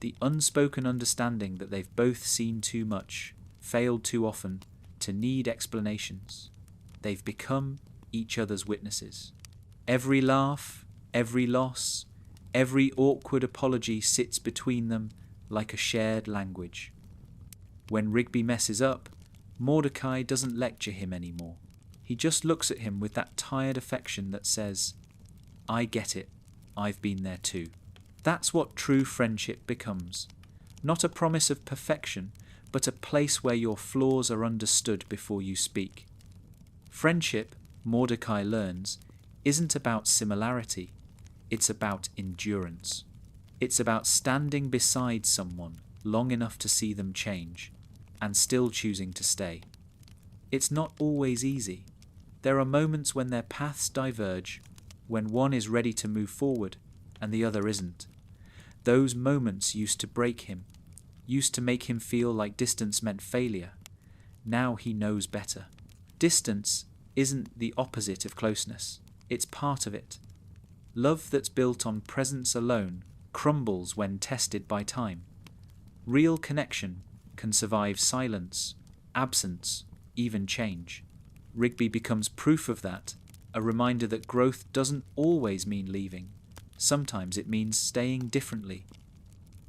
the unspoken understanding that they've both seen too much, failed too often, to need explanations. They've become each other's witnesses. Every laugh, every loss, every awkward apology sits between them like a shared language. When Rigby messes up, Mordecai doesn't lecture him anymore. He just looks at him with that tired affection that says, "I get it, I've been there too." That's what true friendship becomes. Not a promise of perfection, but a place where your flaws are understood before you speak. Friendship, Mordecai learns, isn't about similarity, it's about endurance. It's about standing beside someone long enough to see them change, and still choosing to stay. It's not always easy. There are moments when their paths diverge, when one is ready to move forward and the other isn't. Those moments used to break him, used to make him feel like distance meant failure. Now he knows better. Distance isn't the opposite of closeness, it's part of it. Love that's built on presence alone crumbles when tested by time. Real connection can survive silence, absence, even change. Rigby becomes proof of that, a reminder that growth doesn't always mean leaving. Sometimes it means staying differently.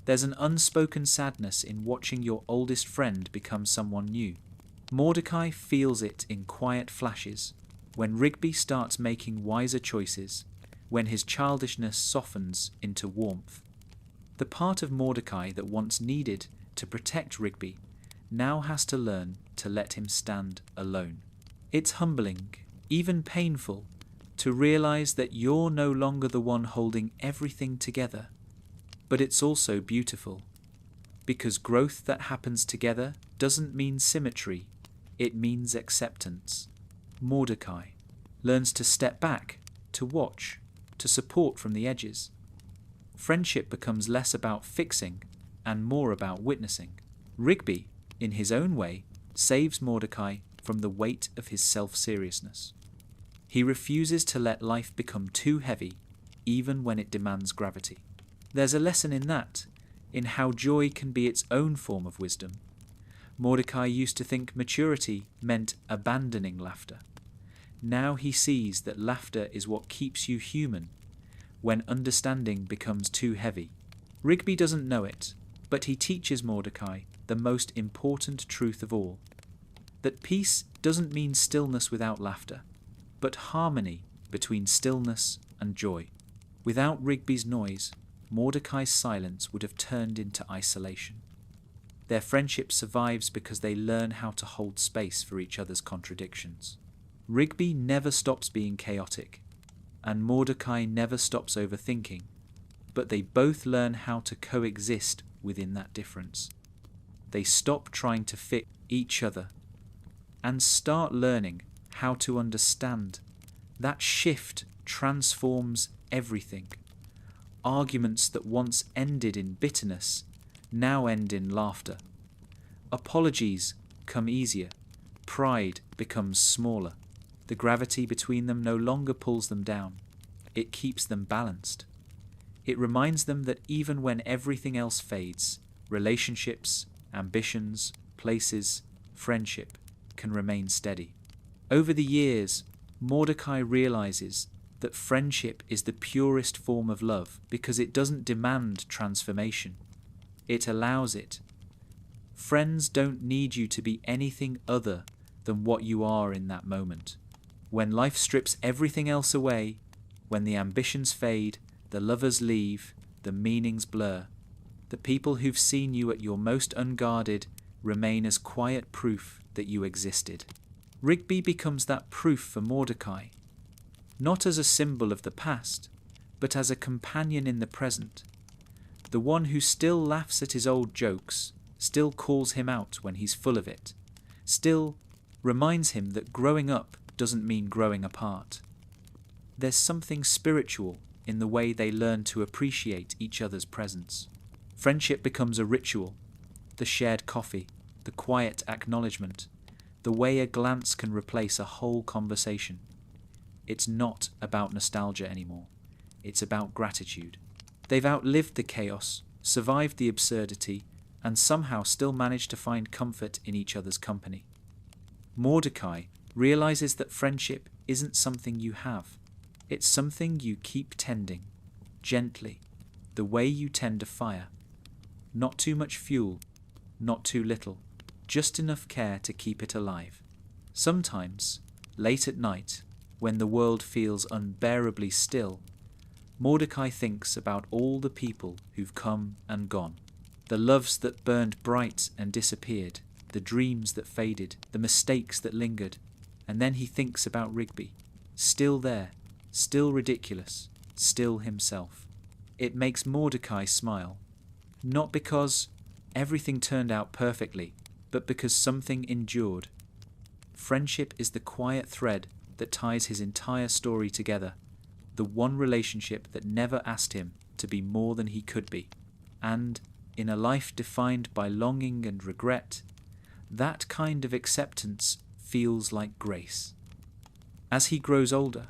There's an unspoken sadness in watching your oldest friend become someone new. Mordecai feels it in quiet flashes, when Rigby starts making wiser choices, when his childishness softens into warmth. The part of Mordecai that once needed to protect Rigby now has to learn to let him stand alone. It's humbling, even painful, to realize that you're no longer the one holding everything together. But it's also beautiful, because growth that happens together doesn't mean symmetry, it means acceptance. Mordecai learns to step back, to watch, to support from the edges. Friendship becomes less about fixing and more about witnessing. Rigby, in his own way, saves Mordecai from the weight of his self-seriousness. He refuses to let life become too heavy, even when it demands gravity. There's a lesson in that, in how joy can be its own form of wisdom. Mordecai used to think maturity meant abandoning laughter. Now he sees that laughter is what keeps you human when understanding becomes too heavy. Rigby doesn't know it, but he teaches Mordecai the most important truth of all, that peace doesn't mean stillness without laughter, but harmony between stillness and joy. Without Rigby's noise, Mordecai's silence would have turned into isolation. Their friendship survives because they learn how to hold space for each other's contradictions. Rigby never stops being chaotic, and Mordecai never stops overthinking, but they both learn how to coexist within that difference. They stop trying to fit each other and start learning how to understand. That shift transforms everything. Arguments that once ended in bitterness now end in laughter. Apologies come easier. Pride becomes smaller. The gravity between them no longer pulls them down. It keeps them balanced. It reminds them that even when everything else fades, relationships, ambitions, places, friendship can remain steady. Over the years, Mordecai realizes that friendship is the purest form of love because it doesn't demand transformation. It allows it. Friends don't need you to be anything other than what you are in that moment. When life strips everything else away, when the ambitions fade, the lovers leave, the meanings blur, the people who've seen you at your most unguarded remain as quiet proof that you existed. Rigby becomes that proof for Mordecai, not as a symbol of the past, but as a companion in the present, the one who still laughs at his old jokes, still calls him out when he's full of it, still reminds him that growing up doesn't mean growing apart. There's something spiritual in the way they learn to appreciate each other's presence. Friendship becomes a ritual, the shared coffee, the quiet acknowledgement, the way a glance can replace a whole conversation. It's not about nostalgia anymore. It's about gratitude. They've outlived the chaos, survived the absurdity, and somehow still managed to find comfort in each other's company. Mordecai realizes that friendship isn't something you have. It's something you keep tending, gently, the way you tend a fire. Not too much fuel, not too little, just enough care to keep it alive. Sometimes, late at night, when the world feels unbearably still, Mordecai thinks about all the people who've come and gone, the loves that burned bright and disappeared, the dreams that faded, the mistakes that lingered, and then he thinks about Rigby, still there, still ridiculous, still himself. It makes Mordecai smile, not because everything turned out perfectly, but because something endured. Friendship is the quiet thread that ties his entire story together, the one relationship that never asked him to be more than he could be. And in a life defined by longing and regret, that kind of acceptance feels like grace. As he grows older,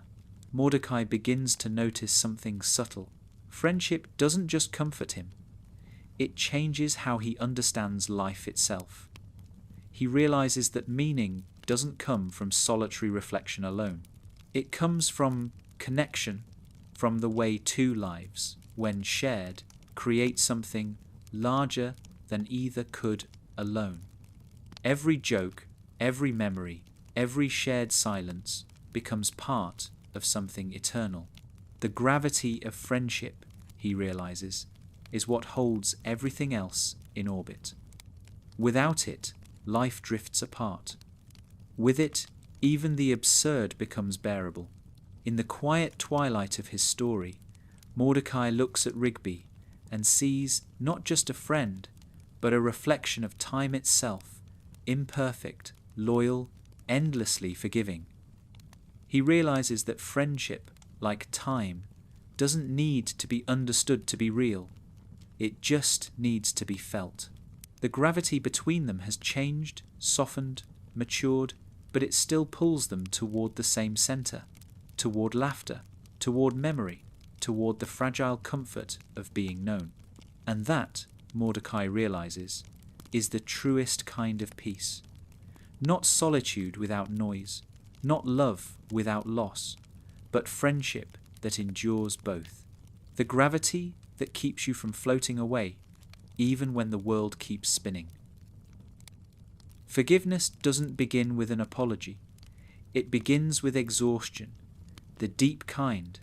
Mordecai begins to notice something subtle. Friendship doesn't just comfort him, it changes how he understands life itself. He realizes that meaning doesn't come from solitary reflection alone. It comes from connection, from the way two lives, when shared, create something larger than either could alone. Every joke, every memory, every shared silence becomes part of something eternal. The gravity of friendship, he realizes, is what holds everything else in orbit. Without it, life drifts apart. With it, even the absurd becomes bearable. In the quiet twilight of his story, Mordecai looks at Rigby and sees not just a friend, but a reflection of time itself, imperfect, loyal, endlessly forgiving. He realizes that friendship, like time, doesn't need to be understood to be real. It just needs to be felt. The gravity between them has changed, softened, matured, but it still pulls them toward the same center, toward laughter, toward memory. toward the fragile comfort of being known. And that, Mordecai realizes, is the truest kind of peace. Not solitude without noise, not love without loss, but friendship that endures both. The gravity that keeps you from floating away, even when the world keeps spinning. Forgiveness doesn't begin with an apology. It begins with exhaustion, the deep kind,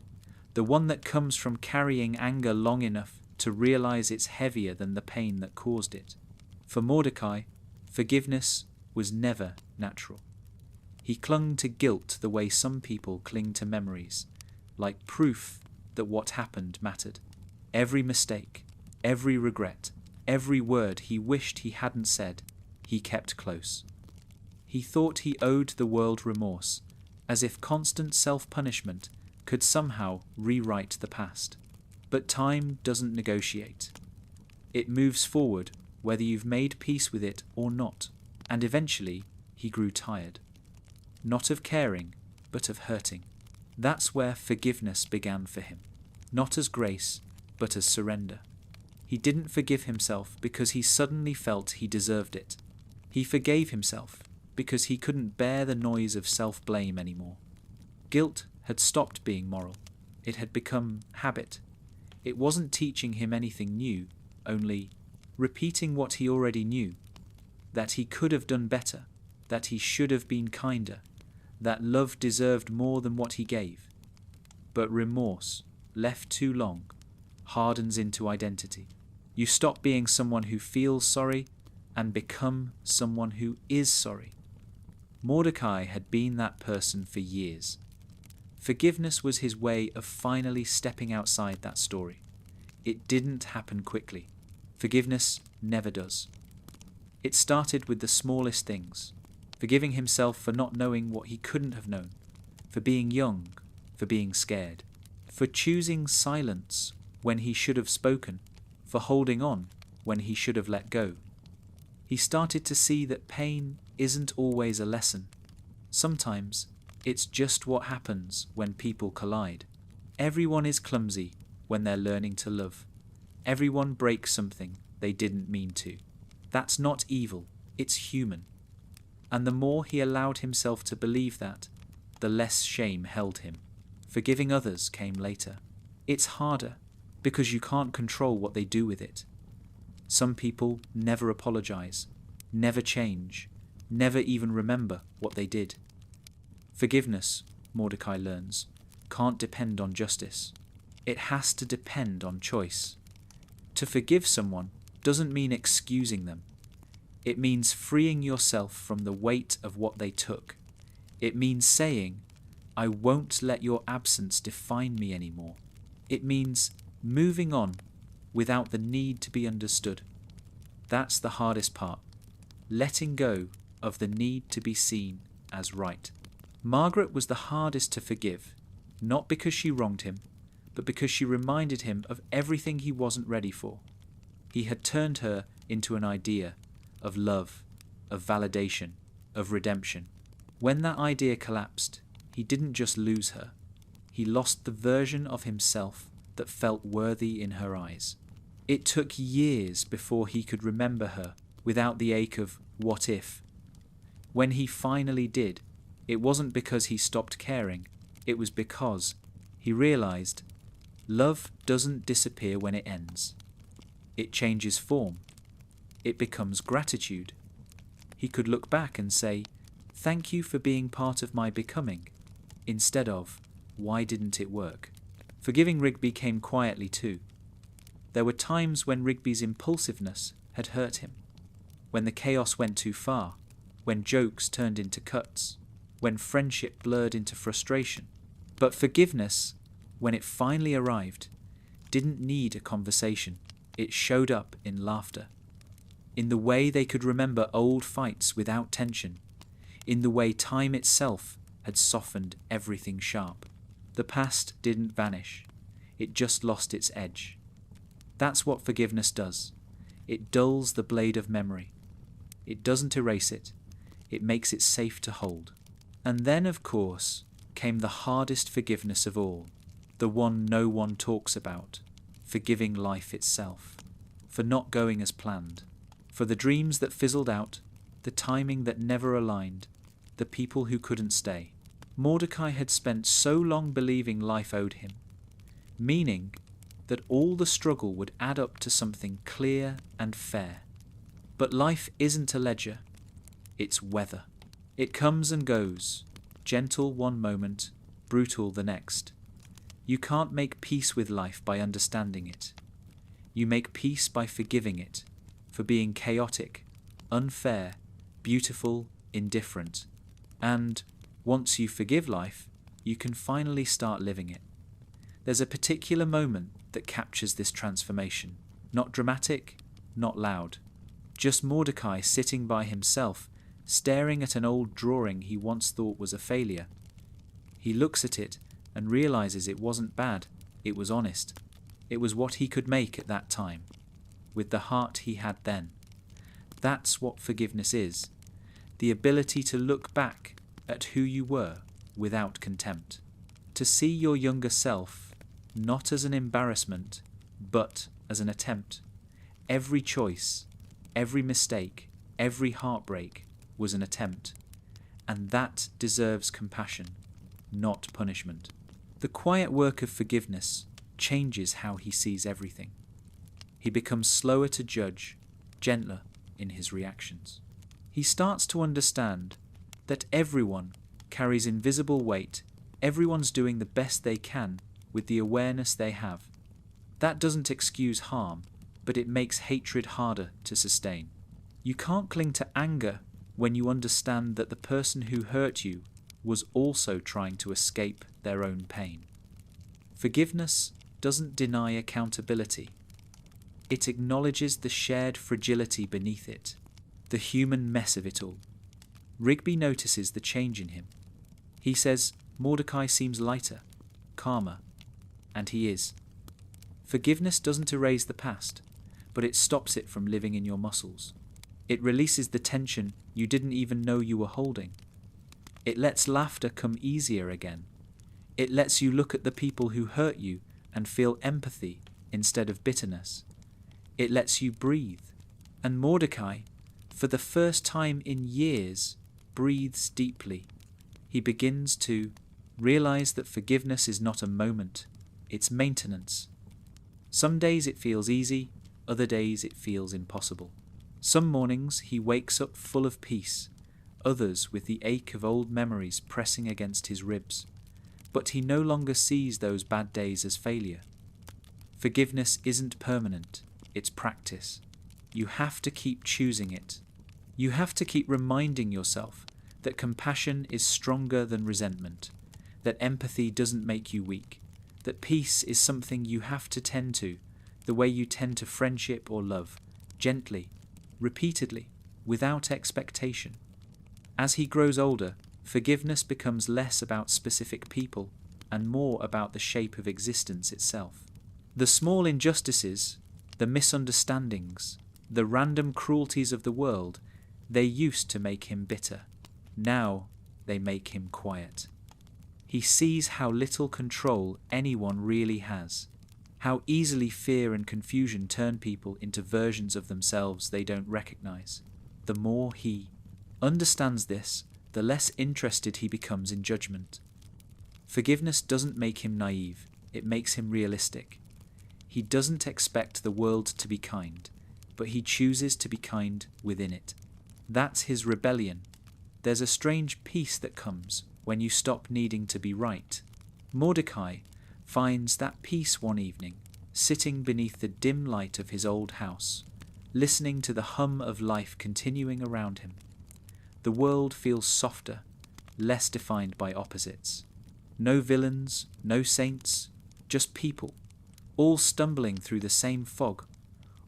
the one that comes from carrying anger long enough to realize it's heavier than the pain that caused it. For Mordecai, forgiveness was never natural. He clung to guilt the way some people cling to memories, like proof that what happened mattered. Every mistake, every regret, every word he wished he hadn't said, he kept close. He thought he owed the world remorse, as if constant self-punishment could somehow rewrite the past. But time doesn't negotiate. It moves forward whether you've made peace with it or not, and eventually he grew tired. Not of caring, but of hurting. That's where forgiveness began for him, not as grace, but as surrender. He didn't forgive himself because he suddenly felt he deserved it. He forgave himself because he couldn't bear the noise of self-blame anymore. Guilt had stopped being moral. It had become habit. It wasn't teaching him anything new, only repeating what he already knew, that he could have done better, that he should have been kinder, that love deserved more than what he gave. But remorse, left too long, hardens into identity. You stop being someone who feels sorry and become someone who is sorry. Mordecai had been that person for years. Forgiveness was his way of finally stepping outside that story. It didn't happen quickly. Forgiveness never does. It started with the smallest things, forgiving himself for not knowing what he couldn't have known, for being young, for being scared, for choosing silence when he should have spoken, for holding on when he should have let go. He started to see that pain isn't always a lesson. Sometimes it's just what happens when people collide. Everyone is clumsy when they're learning to love. Everyone breaks something they didn't mean to. That's not evil, it's human. And the more he allowed himself to believe that, the less shame held him. Forgiving others came later. It's harder, because you can't control what they do with it. Some people never apologize, never change, never even remember what they did. Forgiveness, Mordecai learns, can't depend on justice. It has to depend on choice. To forgive someone doesn't mean excusing them. It means freeing yourself from the weight of what they took. It means saying, I won't let your absence define me anymore. It means moving on without the need to be understood. That's the hardest part, letting go of the need to be seen as right. Margaret was the hardest to forgive, not because she wronged him, but because she reminded him of everything he wasn't ready for. He had turned her into an idea of love, of validation, of redemption. When that idea collapsed, he didn't just lose her. He lost the version of himself that felt worthy in her eyes. It took years before he could remember her without the ache of what if. When he finally did, it wasn't because he stopped caring, it was because he realized love doesn't disappear when it ends. It changes form. It becomes gratitude. He could look back and say, thank you for being part of my becoming, instead of, why didn't it work? Forgiving Rigby came quietly too. There were times when Rigby's impulsiveness had hurt him, when the chaos went too far, when jokes turned into cuts, when friendship blurred into frustration. But forgiveness, when it finally arrived, didn't need a conversation. It showed up in laughter, in the way they could remember old fights without tension, in the way time itself had softened everything sharp. The past didn't vanish, it just lost its edge. That's what forgiveness does. It dulls the blade of memory. It doesn't erase it, it makes it safe to hold. And then, of course, came the hardest forgiveness of all, the one no one talks about, forgiving life itself, for not going as planned, for the dreams that fizzled out, the timing that never aligned, the people who couldn't stay. Mordecai had spent so long believing life owed him, meaning that all the struggle would add up to something clear and fair. But life isn't a ledger, it's weather. It comes and goes, gentle one moment, brutal the next. You can't make peace with life by understanding it. You make peace by forgiving it, for being chaotic, unfair, beautiful, indifferent. And once you forgive life, you can finally start living it. There's a particular moment that captures this transformation. Not dramatic, not loud. Just Mordecai sitting by himself, staring at an old drawing he once thought was a failure. He looks at it and realizes it wasn't bad, it was honest. It was what he could make at that time, with the heart he had then. That's what forgiveness is, the ability to look back at who you were without contempt, to see your younger self not as an embarrassment, but as an attempt. Every choice, every mistake, every heartbreak was an attempt, and that deserves compassion, not punishment. The quiet work of forgiveness changes how he sees everything. He becomes slower to judge, gentler in his reactions. He starts to understand that everyone carries invisible weight, everyone's doing the best they can with the awareness they have. That doesn't excuse harm, but it makes hatred harder to sustain. You can't cling to anger when you understand that the person who hurt you was also trying to escape their own pain. Forgiveness doesn't deny accountability. It acknowledges the shared fragility beneath it, the human mess of it all. Rigby notices the change in him. He says Mordecai seems lighter, calmer, and he is. Forgiveness doesn't erase the past, but it stops it from living in your muscles. It releases the tension you didn't even know you were holding. It lets laughter come easier again. It lets you look at the people who hurt you and feel empathy instead of bitterness. It lets you breathe. And Mordecai, for the first time in years, breathes deeply. He begins to realize that forgiveness is not a moment, it's maintenance. Some days it feels easy, other days it feels impossible. Some mornings he wakes up full of peace, others with the ache of old memories pressing against his ribs. But he no longer sees those bad days as failure. Forgiveness isn't permanent, it's practice. You have to keep choosing it. You have to keep reminding yourself that compassion is stronger than resentment, that empathy doesn't make you weak, that peace is something you have to tend to, the way you tend to friendship or love, gently, repeatedly, without expectation. As he grows older, forgiveness becomes less about specific people and more about the shape of existence itself. The small injustices, the misunderstandings, the random cruelties of the world, they used to make him bitter. Now they make him quiet. He sees how little control anyone really has, how easily fear and confusion turn people into versions of themselves they don't recognize. The more he understands this, the less interested he becomes in judgment. Forgiveness doesn't make him naive, it makes him realistic. He doesn't expect the world to be kind, but he chooses to be kind within it. That's his rebellion. There's a strange peace that comes when you stop needing to be right. Mordecai finds that peace one evening, sitting beneath the dim light of his old house, listening to the hum of life continuing around him. The world feels softer, less defined by opposites. No villains, no saints, just people, all stumbling through the same fog,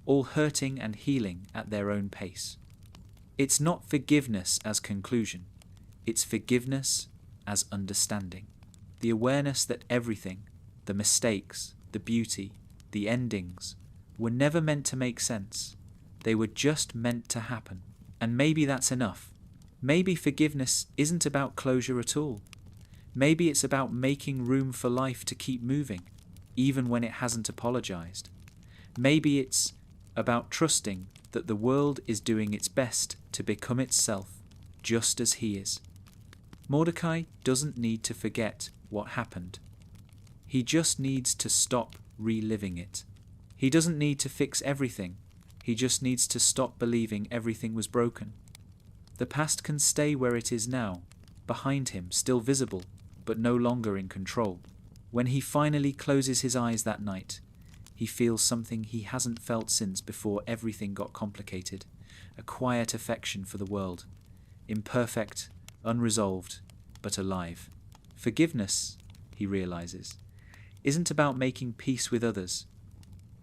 all hurting and healing at their own pace. It's not forgiveness as conclusion, it's forgiveness as understanding. The awareness that everything, the mistakes, the beauty, the endings, were never meant to make sense. They were just meant to happen. And maybe that's enough. Maybe forgiveness isn't about closure at all. Maybe it's about making room for life to keep moving, even when it hasn't apologized. Maybe it's about trusting that the world is doing its best to become itself, just as he is. Mordecai doesn't need to forget what happened. He just needs to stop reliving it. He doesn't need to fix everything. He just needs to stop believing everything was broken. The past can stay where it is now, behind him, still visible, but no longer in control. When he finally closes his eyes that night, he feels something he hasn't felt since before everything got complicated, a quiet affection for the world, imperfect, unresolved, but alive. Forgiveness, he realizes, isn't about making peace with others.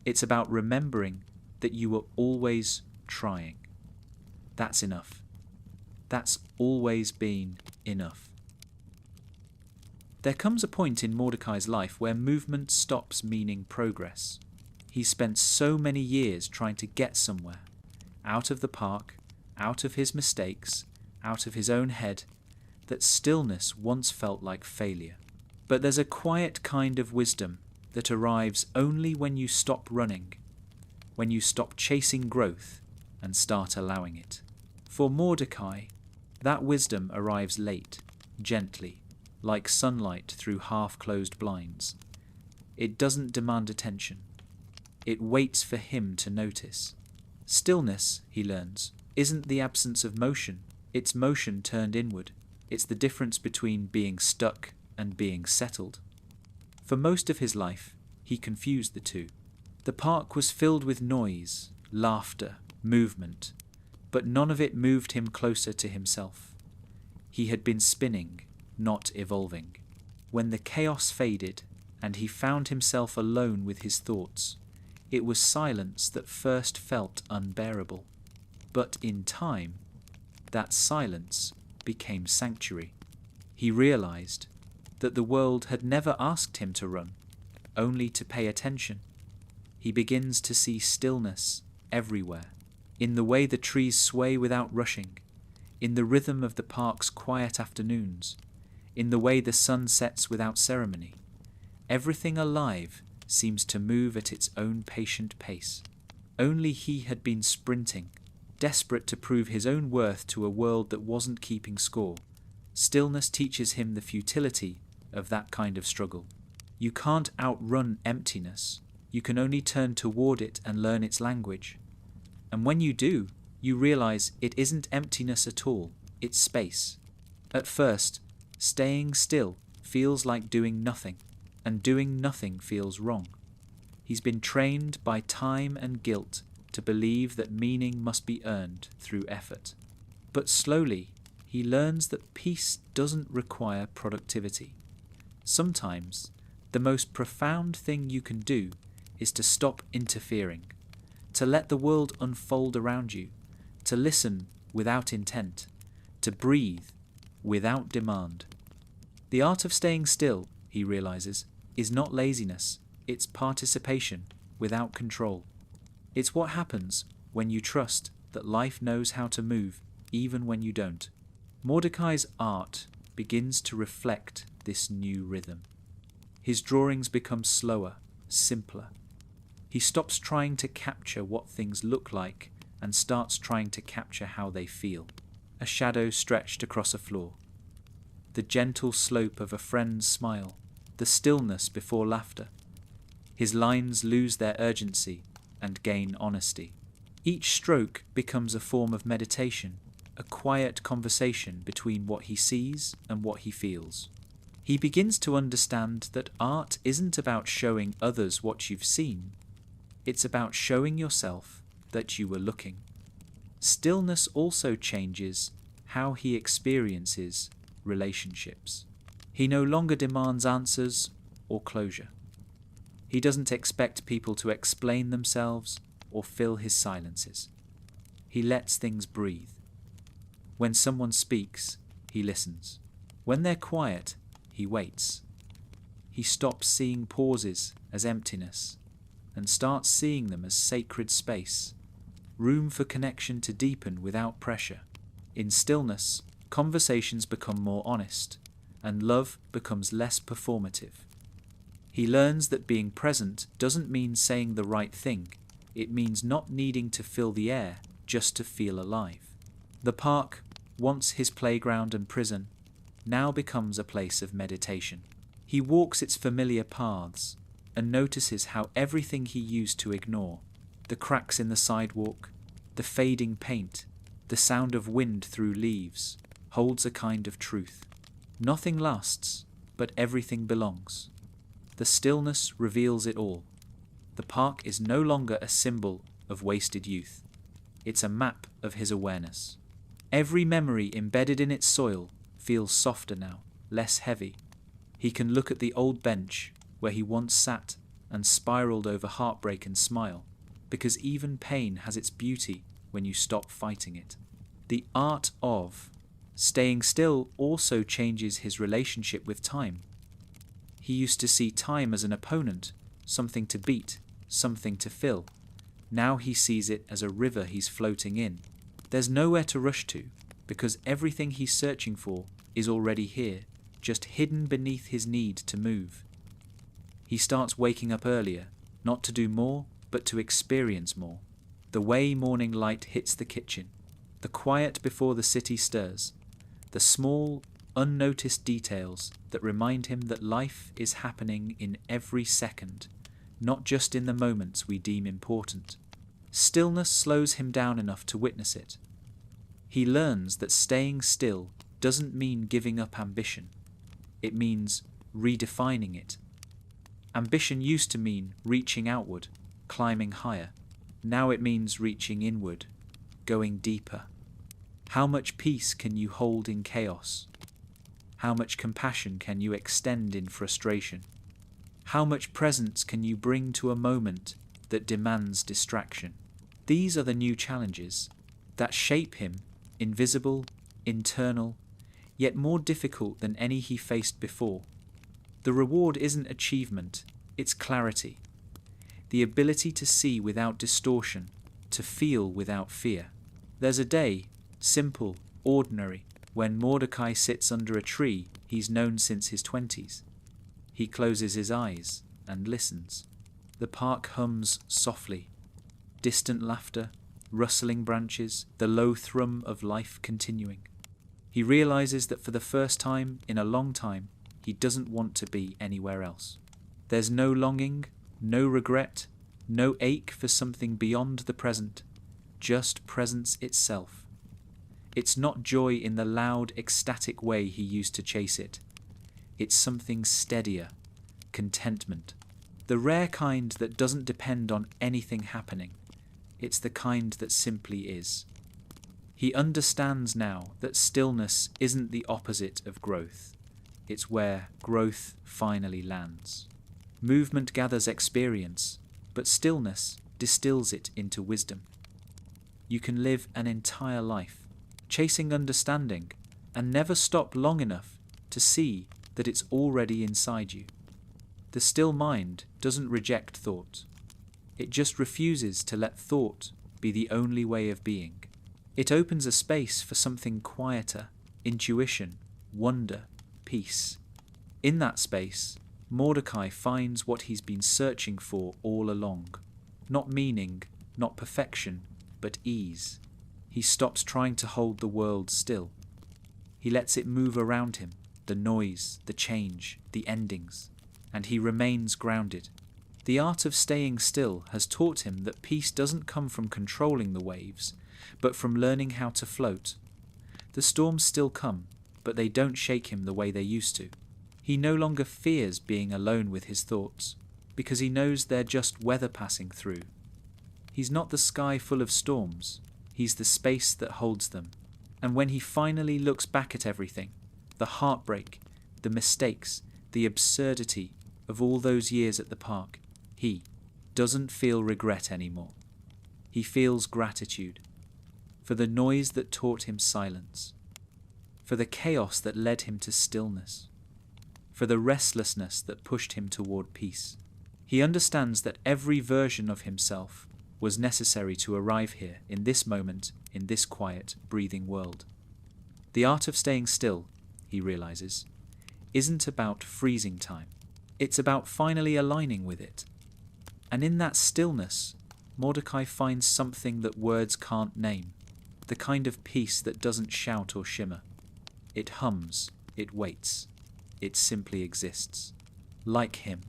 It's about remembering that you were always trying. That's enough. That's always been enough. There comes a point in Mordecai's life where movement stops meaning progress. He spent so many years trying to get somewhere, out of the park, out of his mistakes, out of his own head, that stillness once felt like failure. But there's a quiet kind of wisdom that arrives only when you stop running, when you stop chasing growth and start allowing it. For Mordecai, that wisdom arrives late, gently, like sunlight through half-closed blinds. It doesn't demand attention. It waits for him to notice. Stillness, he learns, isn't the absence of motion. It's motion turned inward. It's the difference between being stuck and being settled. For most of his life, he confused the two. The park was filled with noise, laughter, movement, but none of it moved him closer to himself. He had been spinning, not evolving. When the chaos faded and he found himself alone with his thoughts, it was silence that first felt unbearable. But in time, that silence became sanctuary. He realized that the world had never asked him to run, only to pay attention. He begins to see stillness everywhere, in the way the trees sway without rushing, in the rhythm of the park's quiet afternoons, in the way the sun sets without ceremony. Everything alive seems to move at its own patient pace. Only he had been sprinting, desperate to prove his own worth to a world that wasn't keeping score. Stillness teaches him the futility of that kind of struggle. You can't outrun emptiness. You can only turn toward it and learn its language. And when you do, you realize it isn't emptiness at all, it's space. At first, staying still feels like doing nothing, and doing nothing feels wrong. He's been trained by time and guilt to believe that meaning must be earned through effort. But slowly, he learns that peace doesn't require productivity. Sometimes, the most profound thing you can do is to stop interfering, to let the world unfold around you, to listen without intent, to breathe without demand. The art of staying still, he realizes, is not laziness, it's participation without control. It's what happens when you trust that life knows how to move even when you don't. Mordecai's art begins to reflect this new rhythm. His drawings become slower, simpler. He stops trying to capture what things look like and starts trying to capture how they feel. A shadow stretched across a floor. The gentle slope of a friend's smile. The stillness before laughter. His lines lose their urgency and gain honesty. Each stroke becomes a form of meditation, a quiet conversation between what he sees and what he feels. He begins to understand that art isn't about showing others what you've seen. It's about showing yourself that you were looking. Stillness also changes how he experiences relationships. He no longer demands answers or closure. He doesn't expect people to explain themselves or fill his silences. He lets things breathe. When someone speaks, he listens. When they're quiet, he waits. He stops seeing pauses as emptiness and starts seeing them as sacred space, room for connection to deepen without pressure. In stillness, conversations become more honest, and love becomes less performative. He learns that being present doesn't mean saying the right thing. It means not needing to fill the air just to feel alive. The park, once his playground and prison, now becomes a place of meditation. He walks its familiar paths and notices how everything he used to ignore, the cracks in the sidewalk, the fading paint, the sound of wind through leaves, holds a kind of truth. Nothing lasts, but everything belongs. The stillness reveals it all. The park is no longer a symbol of wasted youth. It's a map of his awareness. Every memory embedded in its soil feels softer now, less heavy. He can look at the old bench where he once sat and spiraled over heartbreak and smile, because even pain has its beauty when you stop fighting it. The art of staying still also changes his relationship with time. He used to see time as an opponent, something to beat, something to fill. Now he sees it as a river he's floating in. There's nowhere to rush to, because everything he's searching for is already here, just hidden beneath his need to move. He starts waking up earlier, not to do more, but to experience more. The way morning light hits the kitchen, the quiet before the city stirs, the small, unnoticed details that remind him that life is happening in every second, not just in the moments we deem important. Stillness slows him down enough to witness it. He learns that staying still doesn't mean giving up ambition. It means redefining it. Ambition used to mean reaching outward, climbing higher. Now it means reaching inward, going deeper. How much peace can you hold in chaos? How much compassion can you extend in frustration? How much presence can you bring to a moment that demands distraction? These are the new challenges that shape him, invisible, internal, yet more difficult than any he faced before. The reward isn't achievement, it's clarity. The ability to see without distortion, to feel without fear. There's a day, simple, ordinary, when Mordecai sits under a tree he's known since his 20s. He closes his eyes and listens. The park hums softly. Distant laughter, rustling branches, the low thrum of life continuing. He realizes that for the first time in a long time, he doesn't want to be anywhere else. There's no longing, no regret, no ache for something beyond the present, just presence itself. It's not joy in the loud, ecstatic way he used to chase it. It's something steadier, contentment. The rare kind that doesn't depend on anything happening. It's the kind that simply is. He understands now that stillness isn't the opposite of growth. It's where growth finally lands. Movement gathers experience, but stillness distills it into wisdom. You can live an entire life, chasing understanding, and never stop long enough to see that it's already inside you. The still mind doesn't reject thought. It just refuses to let thought be the only way of being. It opens a space for something quieter, intuition, wonder, peace. In that space, Mordecai finds what he's been searching for all along. Not meaning, not perfection, but ease. He stops trying to hold the world still. He lets it move around him, the noise, the change, the endings, and he remains grounded. The art of staying still has taught him that peace doesn't come from controlling the waves, but from learning how to float. The storms still come, but they don't shake him the way they used to. He no longer fears being alone with his thoughts, because he knows they're just weather passing through. He's not the sky full of storms, he's the space that holds them. And when he finally looks back at everything, the heartbreak, the mistakes, the absurdity of all those years at the park, he doesn't feel regret anymore. He feels gratitude for the noise that taught him silence, for the chaos that led him to stillness, for the restlessness that pushed him toward peace. He understands that every version of himself was necessary to arrive here in this moment, in this quiet, breathing world. The art of staying still, he realizes, isn't about freezing time. It's about finally aligning with it. And in that stillness, Mordecai finds something that words can't name, the kind of peace that doesn't shout or shimmer. It hums, it waits, it simply exists, like him.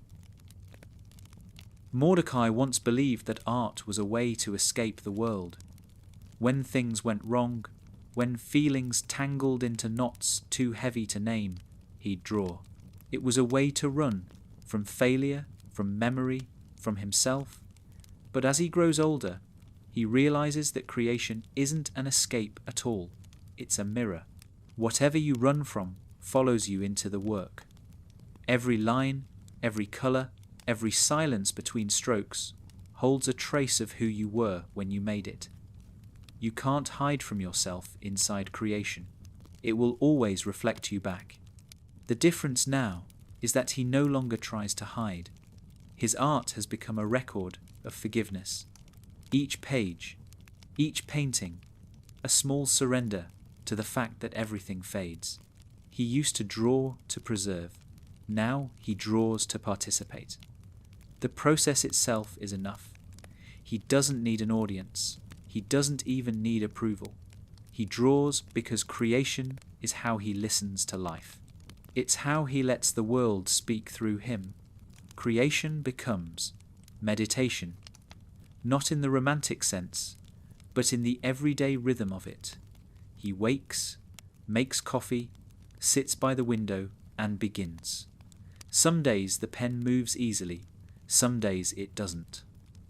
Mordecai once believed that art was a way to escape the world. When things went wrong, when feelings tangled into knots too heavy to name, he'd draw. It was a way to run from failure, from memory, from himself. But as he grows older, he realizes that creation isn't an escape at all. It's a mirror. Whatever you run from follows you into the work. Every line, every color, every silence between strokes holds a trace of who you were when you made it. You can't hide from yourself inside creation. It will always reflect you back. The difference now is that he no longer tries to hide. His art has become a record of forgiveness. Each page, each painting, a small surrender to the fact that everything fades. He used to draw to preserve. Now he draws to participate. The process itself is enough. He doesn't need an audience. He doesn't even need approval. He draws because creation is how he listens to life. It's how he lets the world speak through him. Creation becomes meditation, not in the romantic sense, but in the everyday rhythm of it. He wakes, makes coffee, sits by the window, and begins. Some days the pen moves easily, some days it doesn't.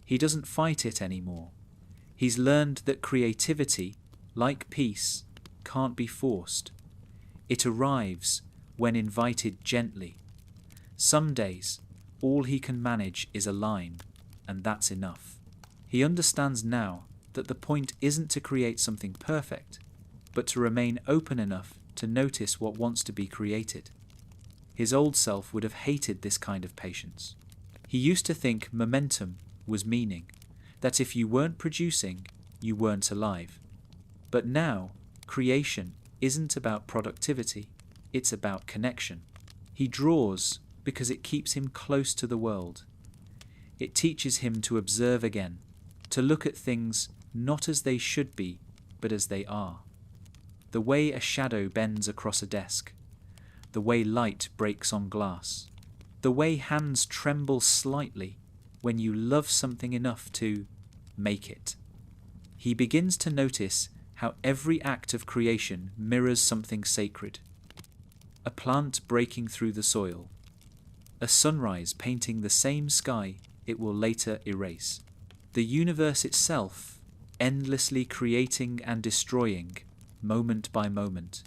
He doesn't fight it anymore. He's learned that creativity, like peace, can't be forced. It arrives when invited gently. Some days, all he can manage is a line, and that's enough. He understands now that the point isn't to create something perfect, but to remain open enough to notice what wants to be created. His old self would have hated this kind of patience. He used to think momentum was meaning, that if you weren't producing, you weren't alive. But now, creation isn't about productivity, it's about connection. He draws because it keeps him close to the world. It teaches him to observe again, to look at things not as they should be, but as they are. The way a shadow bends across a desk, the way light breaks on glass, the way hands tremble slightly when you love something enough to make it. He begins to notice how every act of creation mirrors something sacred. A plant breaking through the soil, a sunrise painting the same sky it will later erase. The universe itself, endlessly creating and destroying, moment by moment.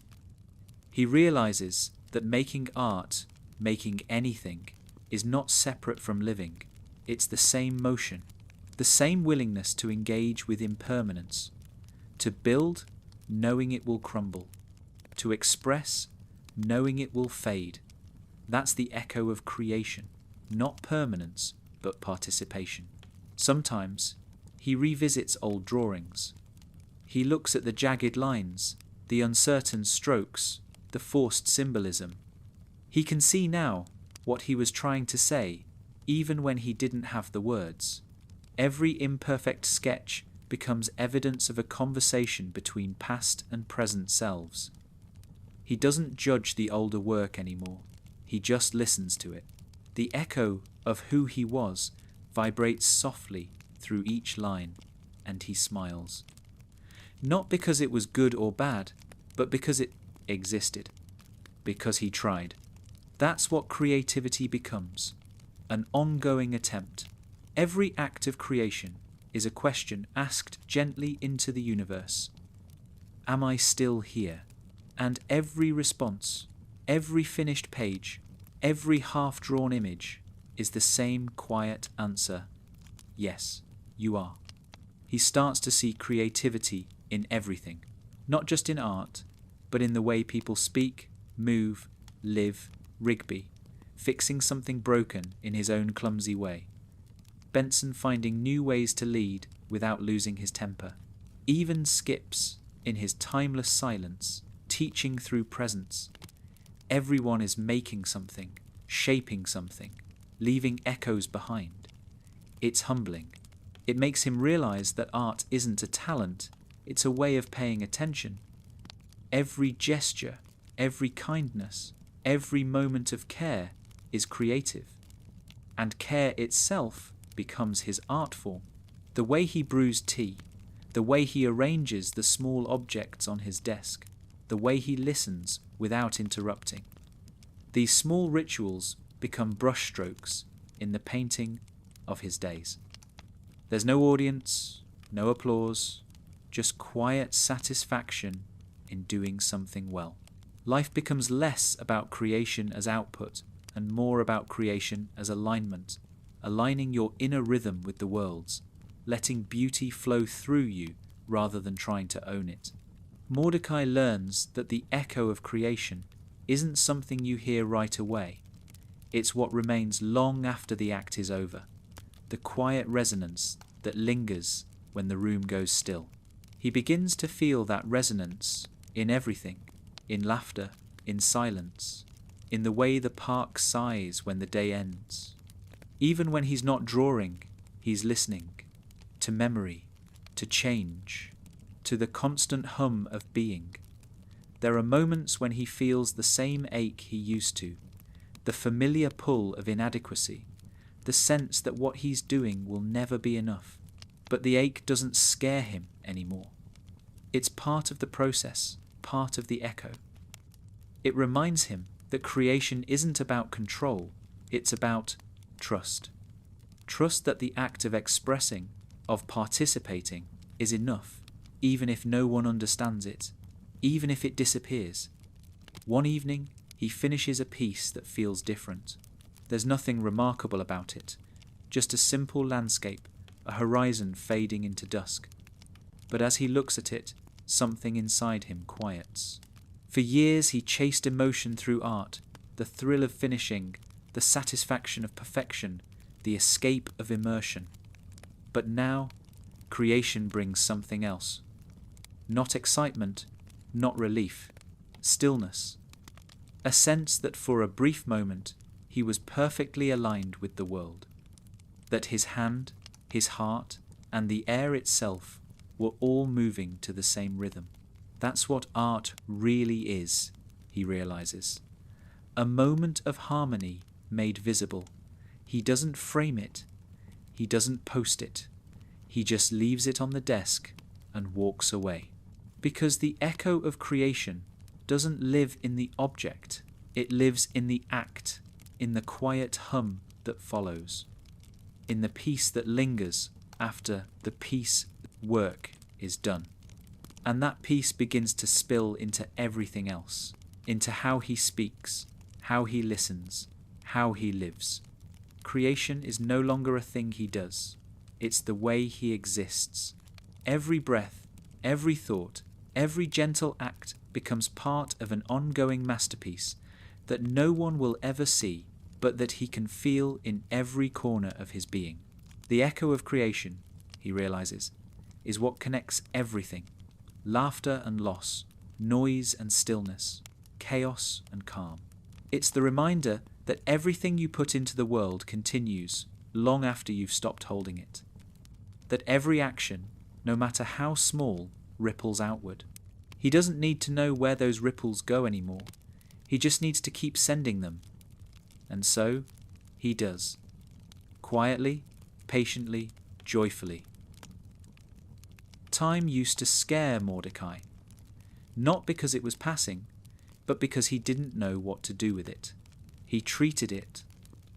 He realizes that making art, making anything, is not separate from living. It's the same motion, the same willingness to engage with impermanence, to build, knowing it will crumble, to express, knowing it will fade. That's the echo of creation, not permanence, but participation. Sometimes he revisits old drawings. He looks at the jagged lines, the uncertain strokes, the forced symbolism. He can see now what he was trying to say, even when he didn't have the words. Every imperfect sketch becomes evidence of a conversation between past and present selves. He doesn't judge the older work anymore. He just listens to it. The echo of who he was vibrates softly through each line, and he smiles. Not because it was good or bad, but because it existed. Because he tried. That's what creativity becomes. An ongoing attempt. Every act of creation is a question asked gently into the universe. Am I still here? And every response, every finished page, every half-drawn image is the same quiet answer. Yes, you are. He starts to see creativity in everything, not just in art, but in the way people speak, move, live. Rigby, fixing something broken in his own clumsy way. Benson finding new ways to lead without losing his temper. Even Skips, in his timeless silence, teaching through presence. Everyone is making something, shaping something, leaving echoes behind. It's humbling. It makes him realize that art isn't a talent, it's a way of paying attention. Every gesture, every kindness, every moment of care is creative. And care itself becomes his art form. The way he brews tea, the way he arranges the small objects on his desk, the way he listens without interrupting. These small rituals become brushstrokes in the painting of his days. There's no audience, no applause, just quiet satisfaction in doing something well. Life becomes less about creation as output and more about creation as alignment, aligning your inner rhythm with the world's, letting beauty flow through you rather than trying to own it. Mordecai learns that the echo of creation isn't something you hear right away. It's what remains long after the act is over, the quiet resonance that lingers when the room goes still. He begins to feel that resonance in everything, in laughter, in silence, in the way the park sighs when the day ends. Even when he's not drawing, he's listening to memory, to change, to the constant hum of being. There are moments when he feels the same ache he used to, the familiar pull of inadequacy, the sense that what he's doing will never be enough. But the ache doesn't scare him anymore. It's part of the process, part of the echo. It reminds him that creation isn't about control, it's about trust. Trust that the act of expressing, of participating, is enough, even if no one understands it, even if it disappears. One evening, he finishes a piece that feels different. There's nothing remarkable about it, just a simple landscape, a horizon fading into dusk. But as he looks at it, something inside him quiets. For years he chased emotion through art, the thrill of finishing, the satisfaction of perfection, the escape of immersion. But now, creation brings something else. Not excitement, not relief, stillness. A sense that for a brief moment he was perfectly aligned with the world. That his hand, his heart, and the air itself were all moving to the same rhythm. That's what art really is, he realizes. A moment of harmony made visible. He doesn't frame it. He doesn't post it. He just leaves it on the desk and walks away. Because the echo of creation doesn't live in the object. It lives in the act, in the quiet hum that follows, in the peace that lingers after the piece work is done. And that peace begins to spill into everything else, into how he speaks, how he listens, how he lives. Creation is no longer a thing he does. It's the way he exists. Every breath, every thought, every gentle act becomes part of an ongoing masterpiece that no one will ever see, but that he can feel in every corner of his being. The echo of creation, he realizes, is what connects everything. Laughter and loss, noise and stillness, chaos and calm. It's the reminder that everything you put into the world continues long after you've stopped holding it. That every action, no matter how small, ripples outward. He doesn't need to know where those ripples go anymore. He just needs to keep sending them. And so, he does. Quietly, patiently, joyfully. Time used to scare Mordecai. Not because it was passing, but because he didn't know what to do with it. He treated it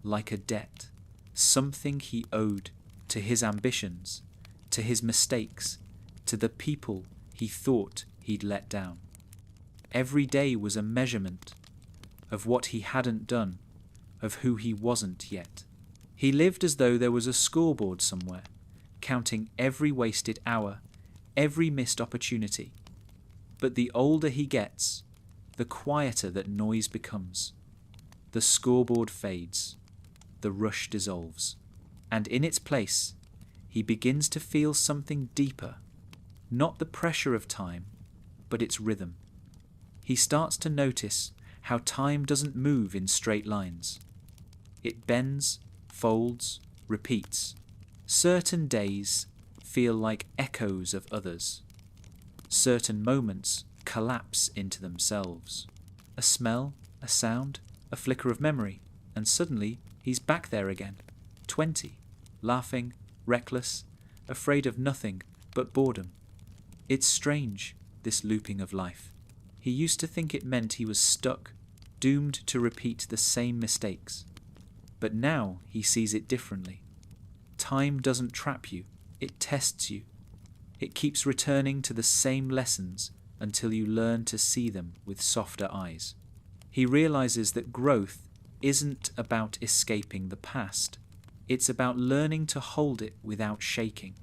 like a debt, something he owed to his ambitions, to his mistakes, to the people he thought he'd let down. Every day was a measurement of what he hadn't done, of who he wasn't yet. He lived as though there was a scoreboard somewhere, counting every wasted hour, every missed opportunity. But the older he gets, the quieter that noise becomes. The scoreboard fades, the rush dissolves, and in its place, he begins to feel something deeper, not the pressure of time, but its rhythm. He starts to notice how time doesn't move in straight lines. It bends, folds, repeats. Certain days feel like echoes of others. Certain moments collapse into themselves. A smell, a sound, a flicker of memory, and suddenly he's back there again, 20, laughing, reckless, afraid of nothing but boredom. It's strange, this looping of life. He used to think it meant he was stuck, doomed to repeat the same mistakes. But now he sees it differently. Time doesn't trap you, it tests you. It keeps returning to the same lessons until you learn to see them with softer eyes. He realizes that growth isn't about escaping the past. It's about learning to hold it without shaking.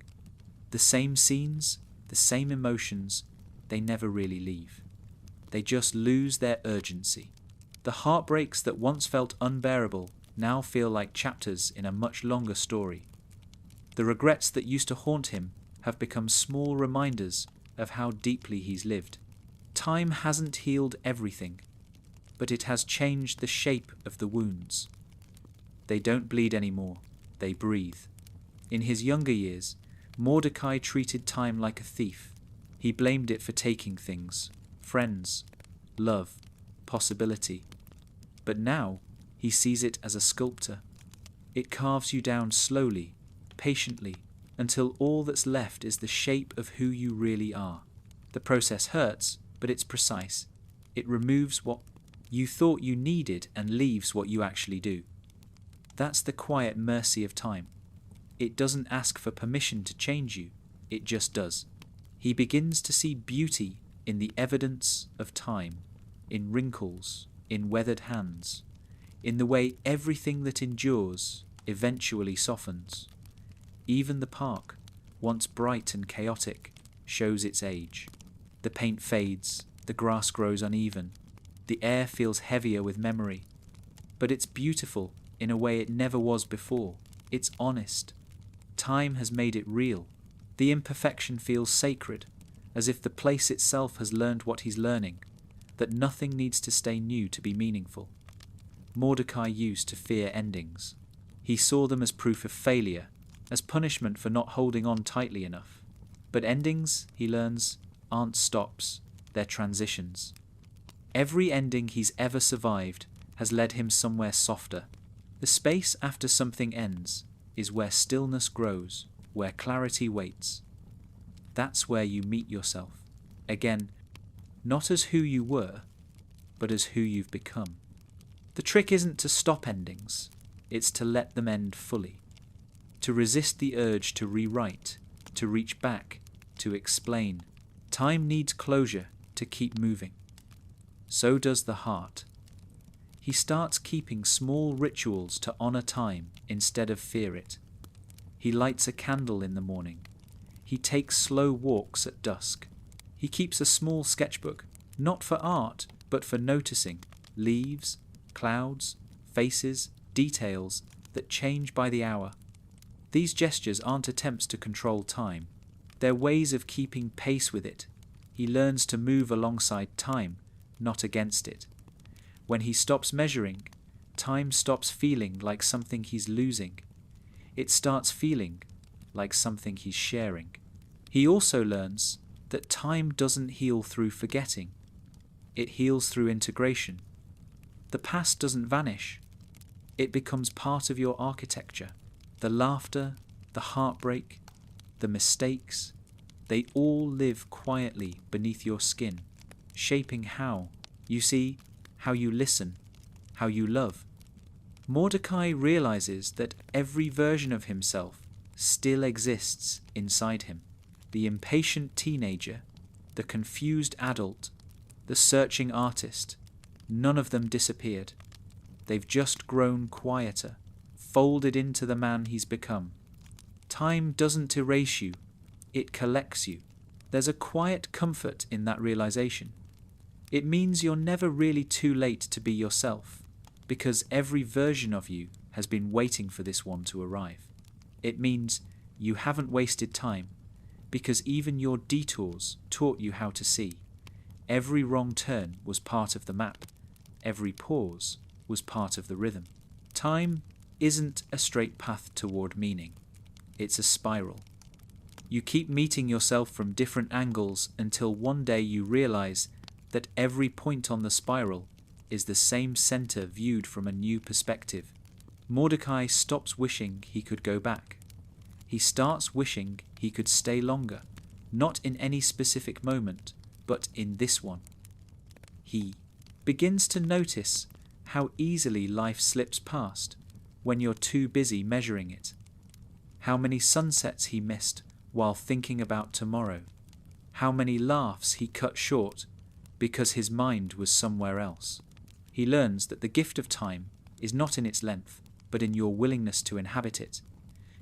The same scenes, the same emotions, they never really leave. They just lose their urgency. The heartbreaks that once felt unbearable now feel like chapters in a much longer story. The regrets that used to haunt him have become small reminders of how deeply he's lived. Time hasn't healed everything, but it has changed the shape of the wounds. They don't bleed anymore, they breathe. In his younger years, Mordecai treated time like a thief. He blamed it for taking things, friends, love, possibility. But now he sees it as a sculptor. It carves you down slowly, patiently, until all that's left is the shape of who you really are. The process hurts, but it's precise. It removes what you thought you needed and leaves what you actually do. That's the quiet mercy of time. It doesn't ask for permission to change you, it just does. He begins to see beauty in the evidence of time, in wrinkles, in weathered hands, in the way everything that endures eventually softens. Even the park, once bright and chaotic, shows its age. The paint fades, the grass grows uneven, the air feels heavier with memory. But it's beautiful in a way it never was before. It's honest. Time has made it real. The imperfection feels sacred, as if the place itself has learned what he's learning, that nothing needs to stay new to be meaningful. Mordecai used to fear endings. He saw them as proof of failure, as punishment for not holding on tightly enough. But endings, he learns, aren't stops, they're transitions. Every ending he's ever survived has led him somewhere softer. The space after something ends is where stillness grows, where clarity waits. That's where you meet yourself. Again, not as who you were, but as who you've become. The trick isn't to stop endings, it's to let them end fully. To resist the urge to rewrite, to reach back, to explain. Time needs closure to keep moving. So does the heart. He starts keeping small rituals to honor time instead of fear it. He lights a candle in the morning. He takes slow walks at dusk. He keeps a small sketchbook, not for art, but for noticing leaves, clouds, faces, details that change by the hour. These gestures aren't attempts to control time. They're ways of keeping pace with it. He learns to move alongside time, not against it. When he stops measuring, time stops feeling like something he's losing. It starts feeling like something he's sharing. He also learns that time doesn't heal through forgetting. It heals through integration. The past doesn't vanish. It becomes part of your architecture. The laughter, the heartbreak, the mistakes, they all live quietly beneath your skin, shaping how you see, how you listen, how you love. Mordecai realizes that every version of himself still exists inside him. The impatient teenager, the confused adult, the searching artist, none of them disappeared. They've just grown quieter, folded into the man he's become. Time doesn't erase you, it collects you. There's a quiet comfort in that realization. It means you're never really too late to be yourself, because every version of you has been waiting for this one to arrive. It means you haven't wasted time, because even your detours taught you how to see. Every wrong turn was part of the map. every pause was part of the rhythm. Time isn't a straight path toward meaning. It's a spiral. You keep meeting yourself from different angles until one day you realize that every point on the spiral is the same center viewed from a new perspective. Mordecai stops wishing he could go back. He starts wishing he could stay longer, not in any specific moment, but in this one. He begins to notice how easily life slips past when you're too busy measuring it. How many sunsets he missed while thinking about tomorrow. How many laughs he cut short because his mind was somewhere else. He learns that the gift of time is not in its length, but in your willingness to inhabit it,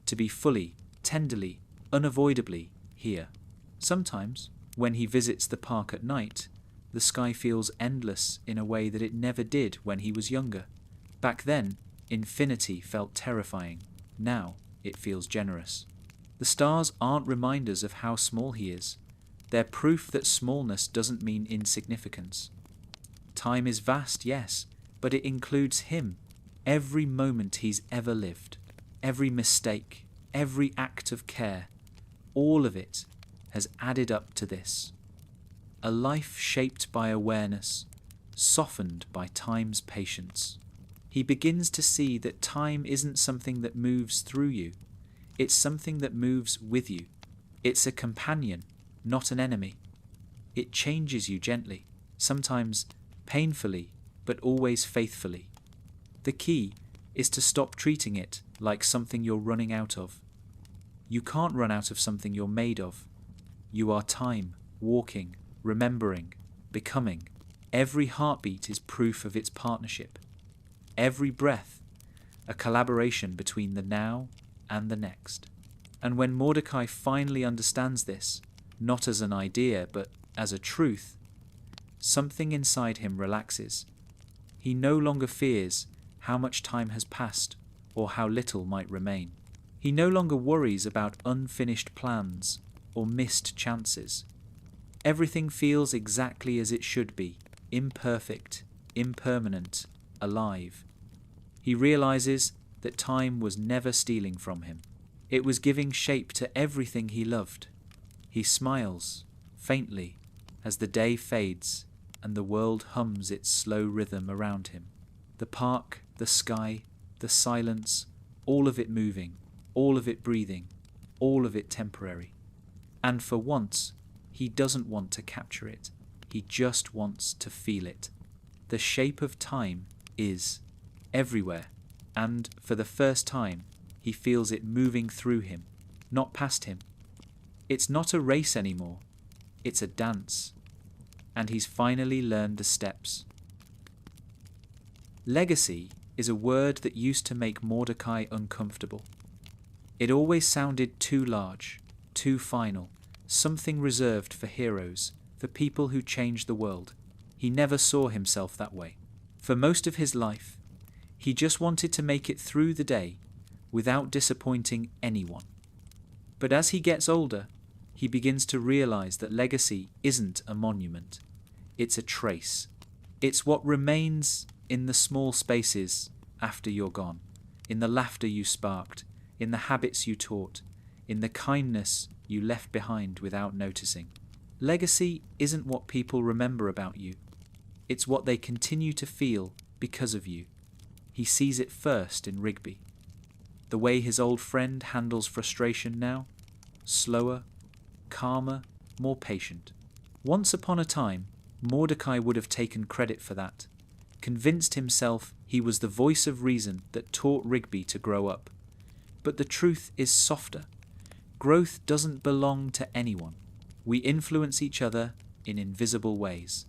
to be fully, tenderly, unavoidably here. Sometimes, when he visits the park at night, the sky feels endless in a way that it never did when he was younger. Back then, infinity felt terrifying. Now, it feels generous. The stars aren't reminders of how small he is. They're proof that smallness doesn't mean insignificance. Time is vast, yes, but it includes him. Every moment he's ever lived, every mistake, every act of care, all of it has added up to this. A life shaped by awareness, softened by time's patience. He begins to see that time isn't something that moves through you. It's something that moves with you. It's a companion, not an enemy. It changes you gently, sometimes painfully, but always faithfully. The key is to stop treating it like something you're running out of. You can't run out of something you're made of. You are time, walking, remembering, becoming. Every heartbeat is proof of its partnership. Every breath, a collaboration between the now and the next. And when Mordecai finally understands this, not as an idea but as a truth, something inside him relaxes. He no longer fears how much time has passed or how little might remain. He no longer worries about unfinished plans or missed chances. Everything feels exactly as it should be, imperfect, impermanent, alive. He realizes that time was never stealing from him. It was giving shape to everything he loved. He smiles, faintly, as the day fades and the world hums its slow rhythm around him. The park, the sky, the silence, all of it moving, all of it breathing, all of it temporary. And for once, he doesn't want to capture it. He just wants to feel it. The shape of time is everywhere, and for the first time, he feels it moving through him, not past him. It's not a race anymore. It's a dance. And he's finally learned the steps. Legacy is a word that used to make Mordecai uncomfortable. It always sounded too large, too final, something reserved for heroes, for people who changed the world. He never saw himself that way. For most of his life, he just wanted to make it through the day without disappointing anyone. But as he gets older, he begins to realize that legacy isn't a monument. It's a trace. It's what remains in the small spaces after you're gone, in the laughter you sparked, in the habits you taught, in the kindness you left behind without noticing. Legacy isn't what people remember about you. It's what they continue to feel because of you. He sees it first in Rigby. The way his old friend handles frustration now, slower, calmer, more patient. Once upon a time, Mordecai would have taken credit for that, convinced himself he was the voice of reason that taught Rigby to grow up. But the truth is softer. Growth doesn't belong to anyone. We influence each other in invisible ways.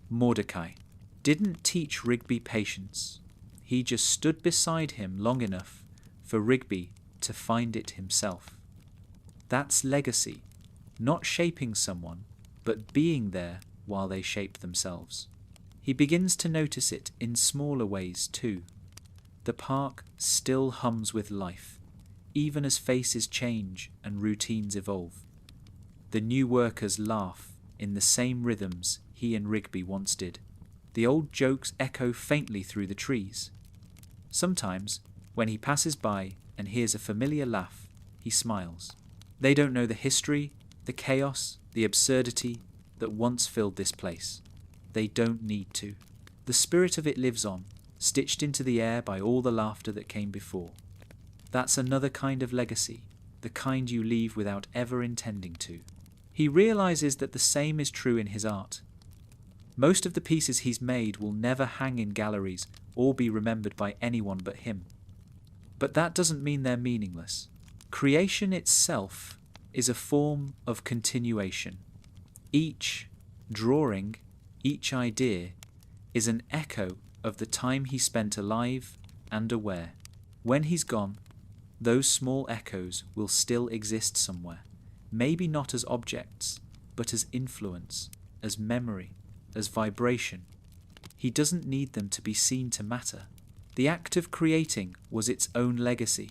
Mordecai didn't teach Rigby patience. He just stood beside him long enough for Rigby to find it himself. That's legacy, not shaping someone, but being there while they shape themselves. He begins to notice it in smaller ways too. The park still hums with life, even as faces change and routines evolve. The new workers laugh in the same rhythms he and Rigby once did. The old jokes echo faintly through the trees. Sometimes, when he passes by and hears a familiar laugh, he smiles. They don't know the history, the chaos, the absurdity that once filled this place. They don't need to. The spirit of it lives on, stitched into the air by all the laughter that came before. That's another kind of legacy, the kind you leave without ever intending to. He realizes that the same is true in his art. Most of the pieces he's made will never hang in galleries or be remembered by anyone but him. But that doesn't mean they're meaningless. Creation itself is a form of continuation. Each drawing, each idea, is an echo of the time he spent alive and aware. When he's gone, those small echoes will still exist somewhere, maybe not as objects, but as influence, as memory, as vibration. He doesn't need them to be seen to matter. The act of creating was its own legacy.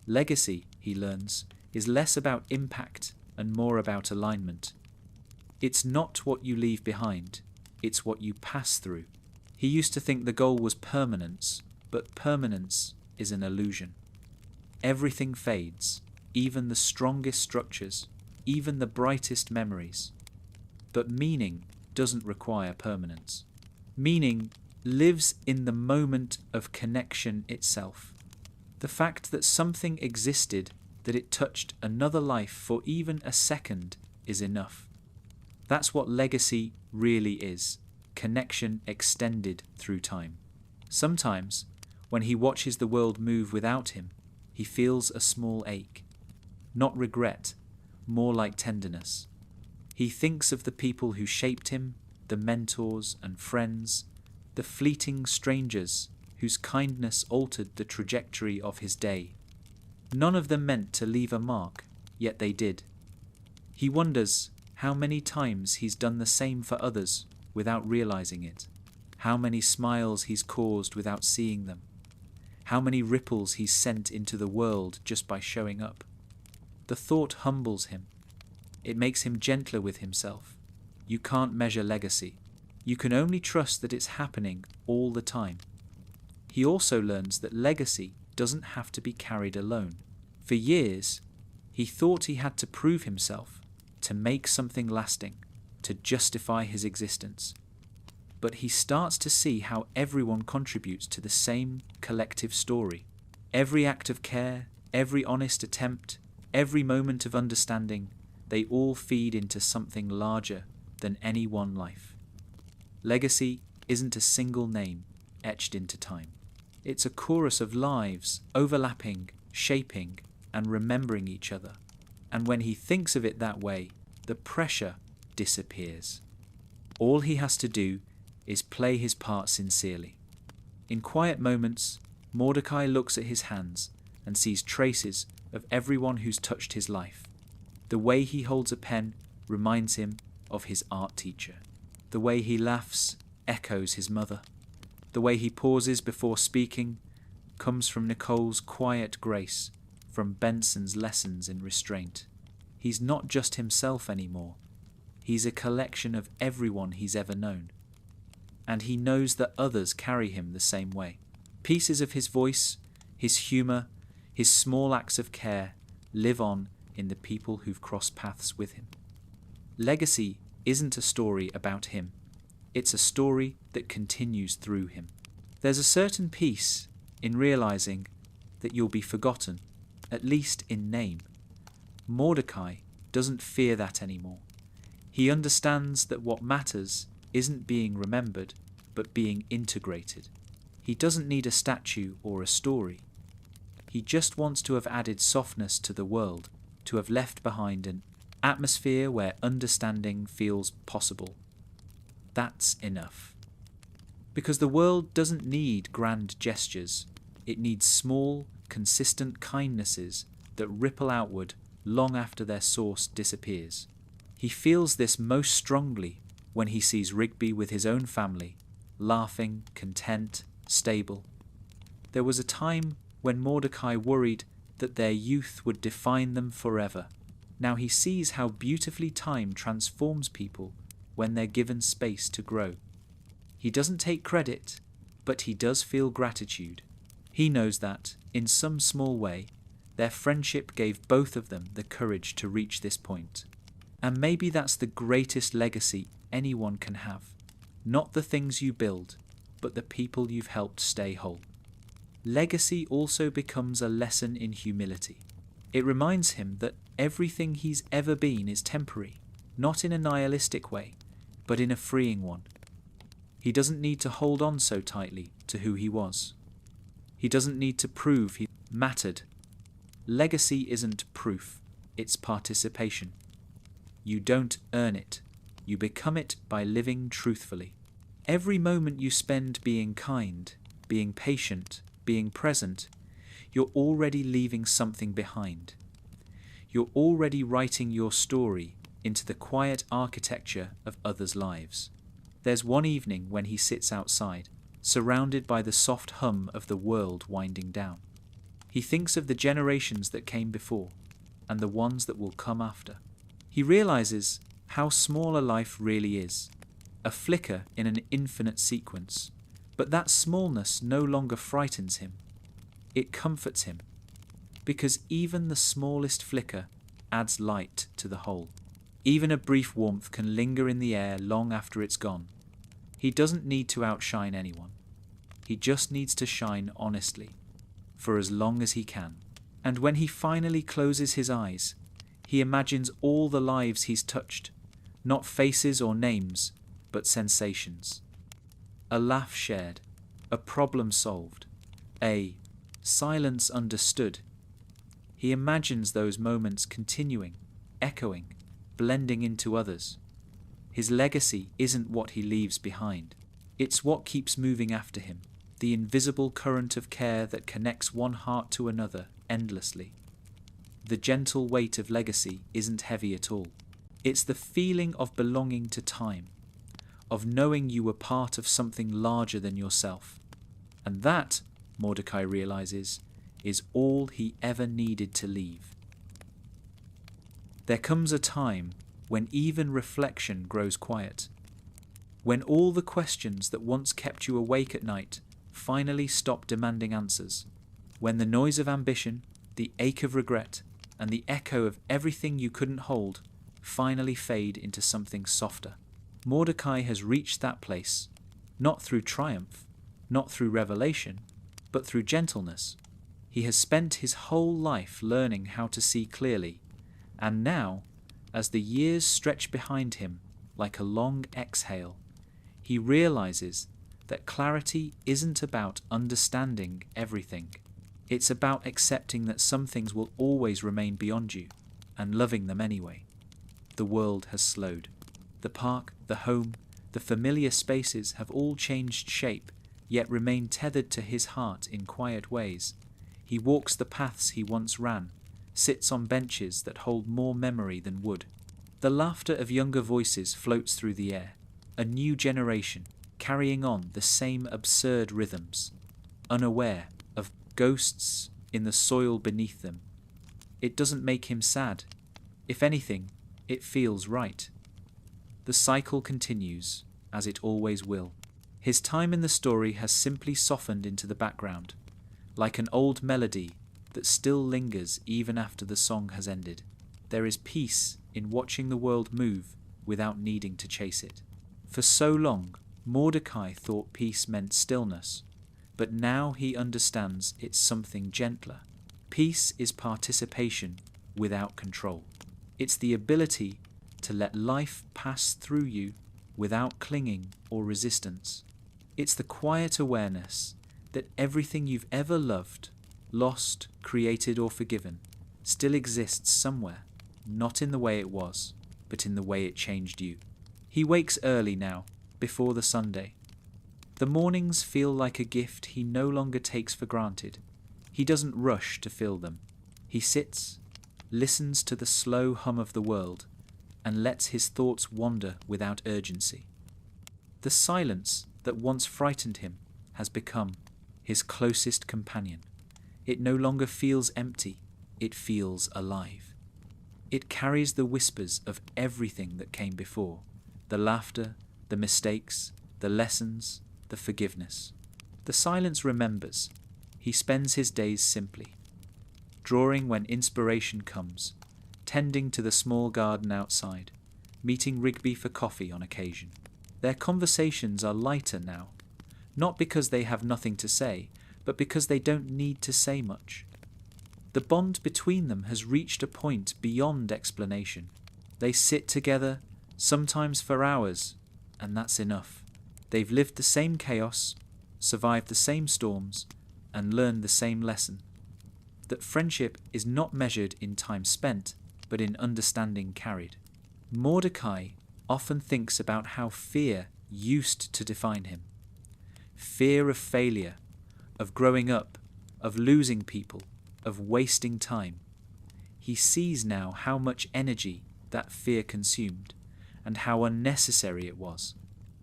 Legacy, he learns, is less about impact and more about alignment. It's not what you leave behind, it's what you pass through. He used to think the goal was permanence, but permanence is an illusion. Everything fades, even the strongest structures, even the brightest memories. But meaning doesn't require permanence. Meaning lives in the moment of connection itself. The fact that something existed, that it touched another life for even a second, is enough. That's what legacy really is, connection extended through time. Sometimes, when he watches the world move without him, he feels a small ache. Not regret, more like tenderness. He thinks of the people who shaped him, the mentors and friends, the fleeting strangers whose kindness altered the trajectory of his day. None of them meant to leave a mark, yet they did. He wonders how many times he's done the same for others without realizing it, how many smiles he's caused without seeing them, how many ripples he's sent into the world just by showing up. The thought humbles him. It makes him gentler with himself. You can't measure legacy. You can only trust that it's happening all the time. He also learns that legacy doesn't have to be carried alone. For years, he thought he had to prove himself, to make something lasting, to justify his existence. But he starts to see how everyone contributes to the same collective story. Every act of care, every honest attempt, every moment of understanding, they all feed into something larger than any one life. Legacy isn't a single name etched into time. It's a chorus of lives overlapping, shaping, and remembering each other. And when he thinks of it that way, the pressure disappears. All he has to do is play his part sincerely. In quiet moments, Mordecai looks at his hands and sees traces of everyone who's touched his life. The way he holds a pen reminds him of his art teacher. The way he laughs echoes his mother. The way he pauses before speaking comes from Nicole's quiet grace, from Benson's lessons in restraint. He's not just himself anymore. He's a collection of everyone he's ever known. And he knows that others carry him the same way. Pieces of his voice, his humour, his small acts of care live on in the people who've crossed paths with him. Legacy isn't a story about him. It's a story that continues through him. There's a certain peace in realizing that you'll be forgotten, at least in name. Mordecai doesn't fear that anymore. He understands that what matters isn't being remembered, but being integrated. He doesn't need a statue or a story. He just wants to have added softness to the world, to have left behind an atmosphere where understanding feels possible. That's enough. Because the world doesn't need grand gestures. It needs small, consistent kindnesses that ripple outward long after their source disappears. He feels this most strongly when he sees Rigby with his own family, laughing, content, stable. There was a time when Mordecai worried that their youth would define them forever. Now he sees how beautifully time transforms people when they're given space to grow. He doesn't take credit, but he does feel gratitude. He knows that, in some small way, their friendship gave both of them the courage to reach this point. And maybe that's the greatest legacy anyone can have. Not the things you build, but the people you've helped stay whole. Legacy also becomes a lesson in humility. It reminds him that everything he's ever been is temporary, not in a nihilistic way, but in a freeing one. He doesn't need to hold on so tightly to who he was. He doesn't need to prove he mattered. Legacy isn't proof, it's participation. You don't earn it, you become it by living truthfully. Every moment you spend being kind, being patient, being present, you're already leaving something behind. You're already writing your story into the quiet architecture of others' lives. There's one evening when he sits outside, surrounded by the soft hum of the world winding down. He thinks of the generations that came before and the ones that will come after. He realizes how small a life really is, a flicker in an infinite sequence. But that smallness no longer frightens him. It comforts him, because even the smallest flicker adds light to the whole. Even a brief warmth can linger in the air long after it's gone. He doesn't need to outshine anyone. He just needs to shine honestly, for as long as he can. And when he finally closes his eyes, he imagines all the lives he's touched, not faces or names, but sensations. A laugh shared, a problem solved, a silence understood. He imagines those moments continuing, echoing, blending into others. His legacy isn't what he leaves behind. It's what keeps moving after him, the invisible current of care that connects one heart to another endlessly. The gentle weight of legacy isn't heavy at all. It's the feeling of belonging to time, of knowing you were part of something larger than yourself. And that, Mordecai realizes, is all he ever needed to leave. There comes a time when even reflection grows quiet, when all the questions that once kept you awake at night finally stop demanding answers, when the noise of ambition, the ache of regret, and the echo of everything you couldn't hold finally fade into something softer. Mordecai has reached that place, not through triumph, not through revelation, but through gentleness. He has spent his whole life learning how to see clearly, and now, as the years stretch behind him like a long exhale, he realizes that clarity isn't about understanding everything. It's about accepting that some things will always remain beyond you, and loving them anyway. The world has slowed. The park, the home, the familiar spaces have all changed shape, yet remain tethered to his heart in quiet ways. He walks the paths he once ran, sits on benches that hold more memory than wood. The laughter of younger voices floats through the air, a new generation carrying on the same absurd rhythms, unaware of ghosts in the soil beneath them. It doesn't make him sad. If anything, it feels right. The cycle continues, as it always will. His time in the story has simply softened into the background, like an old melody that still lingers even after the song has ended. There is peace in watching the world move without needing to chase it. For so long, Mordecai thought peace meant stillness, but now he understands it's something gentler. Peace is participation without control. It's the ability to let life pass through you without clinging or resistance. It's the quiet awareness that everything you've ever loved, lost, created or forgiven still exists somewhere, not in the way it was, but in the way it changed you. He wakes early now, before the Sunday. The mornings feel like a gift he no longer takes for granted. He doesn't rush to fill them. He sits, listens to the slow hum of the world, and lets his thoughts wander without urgency. The silence that once frightened him has become his closest companion. It no longer feels empty, it feels alive. It carries the whispers of everything that came before, the laughter, the mistakes, the lessons, the forgiveness. The silence remembers. He spends his days simply, drawing when inspiration comes, tending to the small garden outside, meeting Rigby for coffee on occasion. Their conversations are lighter now, not because they have nothing to say, but because they don't need to say much. The bond between them has reached a point beyond explanation. They sit together, sometimes for hours, and that's enough. They've lived the same chaos, survived the same storms, and learned the same lesson. That friendship is not measured in time spent, but in understanding carried. Mordecai often thinks about how fear used to define him. Fear of failure, of growing up, of losing people, of wasting time. He sees now how much energy that fear consumed, and how unnecessary it was.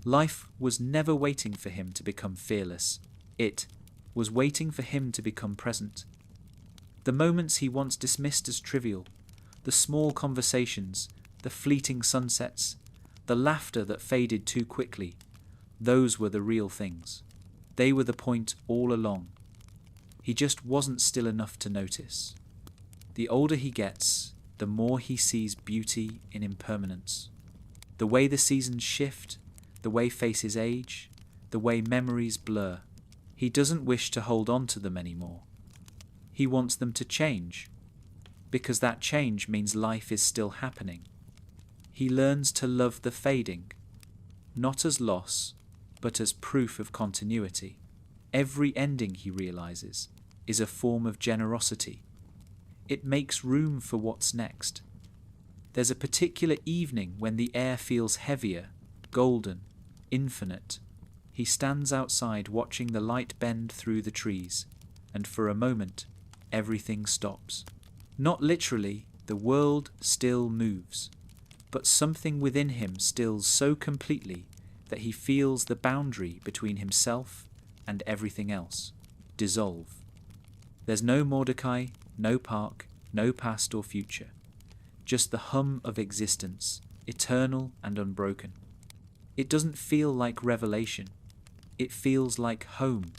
Life was never waiting for him to become fearless. It was waiting for him to become present. The moments he once dismissed as trivial, the small conversations, the fleeting sunsets, the laughter that faded too quickly, those were the real things. They were the point all along. He just wasn't still enough to notice. The older he gets, the more he sees beauty in impermanence. The way the seasons shift, the way faces age, the way memories blur. He doesn't wish to hold on to them anymore. He wants them to change, because that change means life is still happening. He learns to love the fading, not as loss, but as proof of continuity. Every ending, he realizes, is a form of generosity. It makes room for what's next. There's a particular evening when the air feels heavier, golden, infinite. He stands outside watching the light bend through the trees, and for a moment, everything stops. Not literally, the world still moves, but something within him stills so completely that he feels the boundary between himself and everything else dissolve. There's no Mordecai, no park, no past or future, just the hum of existence, eternal and unbroken. It doesn't feel like revelation, it feels like home.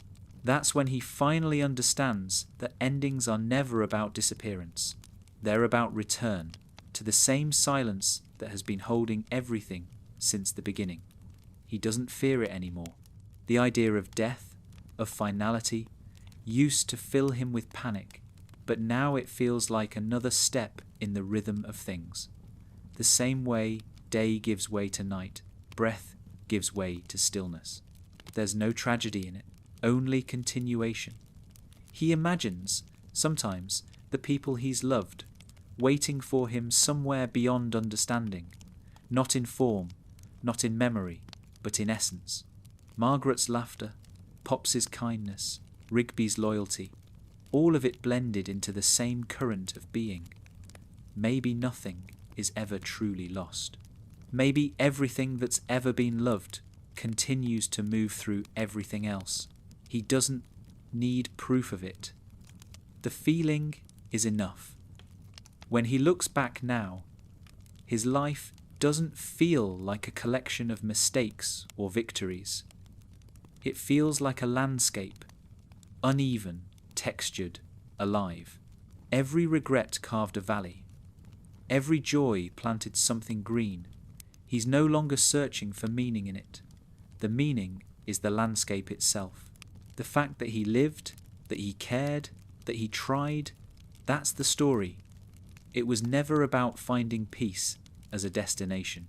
That's when he finally understands that endings are never about disappearance. They're about return to the same silence that has been holding everything since the beginning. He doesn't fear it anymore. The idea of death, of finality, used to fill him with panic, but now it feels like another step in the rhythm of things. The same way day gives way to night, breath gives way to stillness. There's no tragedy in it, only continuation. He imagines, sometimes, the people he's loved, waiting for him somewhere beyond understanding, not in form, not in memory, but in essence. Margaret's laughter, Pops's kindness, Rigby's loyalty, all of it blended into the same current of being. Maybe nothing is ever truly lost. Maybe everything that's ever been loved continues to move through everything else. He doesn't need proof of it. The feeling is enough. When he looks back now, his life doesn't feel like a collection of mistakes or victories. It feels like a landscape, uneven, textured, alive. Every regret carved a valley. Every joy planted something green. He's no longer searching for meaning in it. The meaning is the landscape itself. The fact that he lived, that he cared, that he tried, that's the story. It was never about finding peace as a destination.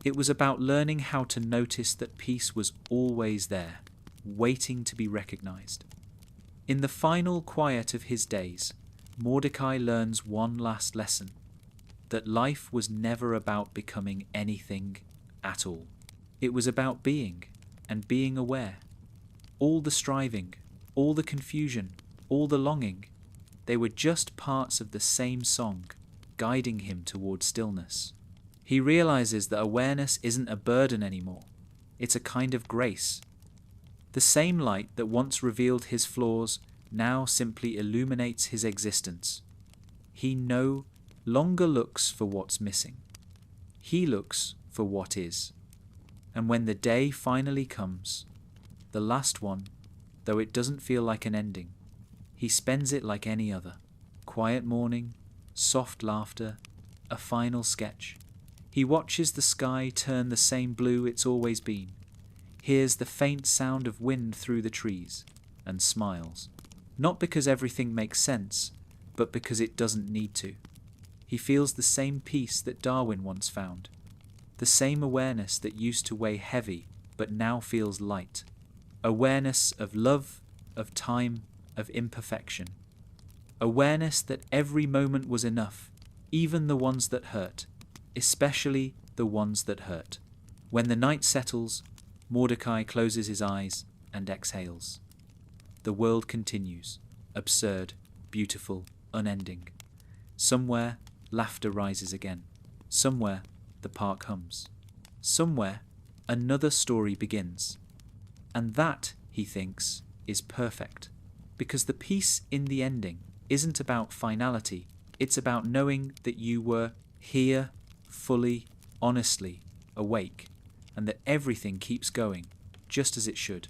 It was about learning how to notice that peace was always there, waiting to be recognized. In the final quiet of his days, Mordecai learns one last lesson, that life was never about becoming anything at all. It was about being, and being aware. All the striving, all the confusion, all the longing, they were just parts of the same song, guiding him toward stillness. He realizes that awareness isn't a burden anymore. It's a kind of grace. The same light that once revealed his flaws now simply illuminates his existence. He no longer looks for what's missing. He looks for what is. And when the day finally comes, the last one, though it doesn't feel like an ending, he spends it like any other. Quiet morning, soft laughter, a final sketch. He watches the sky turn the same blue it's always been, hears the faint sound of wind through the trees, and smiles. Not because everything makes sense, but because it doesn't need to. He feels the same peace that Darwin once found, the same awareness that used to weigh heavy but now feels light. Awareness of love, of time, of imperfection. Awareness that every moment was enough, even the ones that hurt, especially the ones that hurt. When the night settles, Mordecai closes his eyes and exhales. The world continues, absurd, beautiful, unending. Somewhere, laughter rises again. Somewhere, the park hums. Somewhere, another story begins. And that, he thinks, is perfect. Because the peace in the ending isn't about finality. It's about knowing that you were here, fully, honestly, awake, and that everything keeps going, just as it should.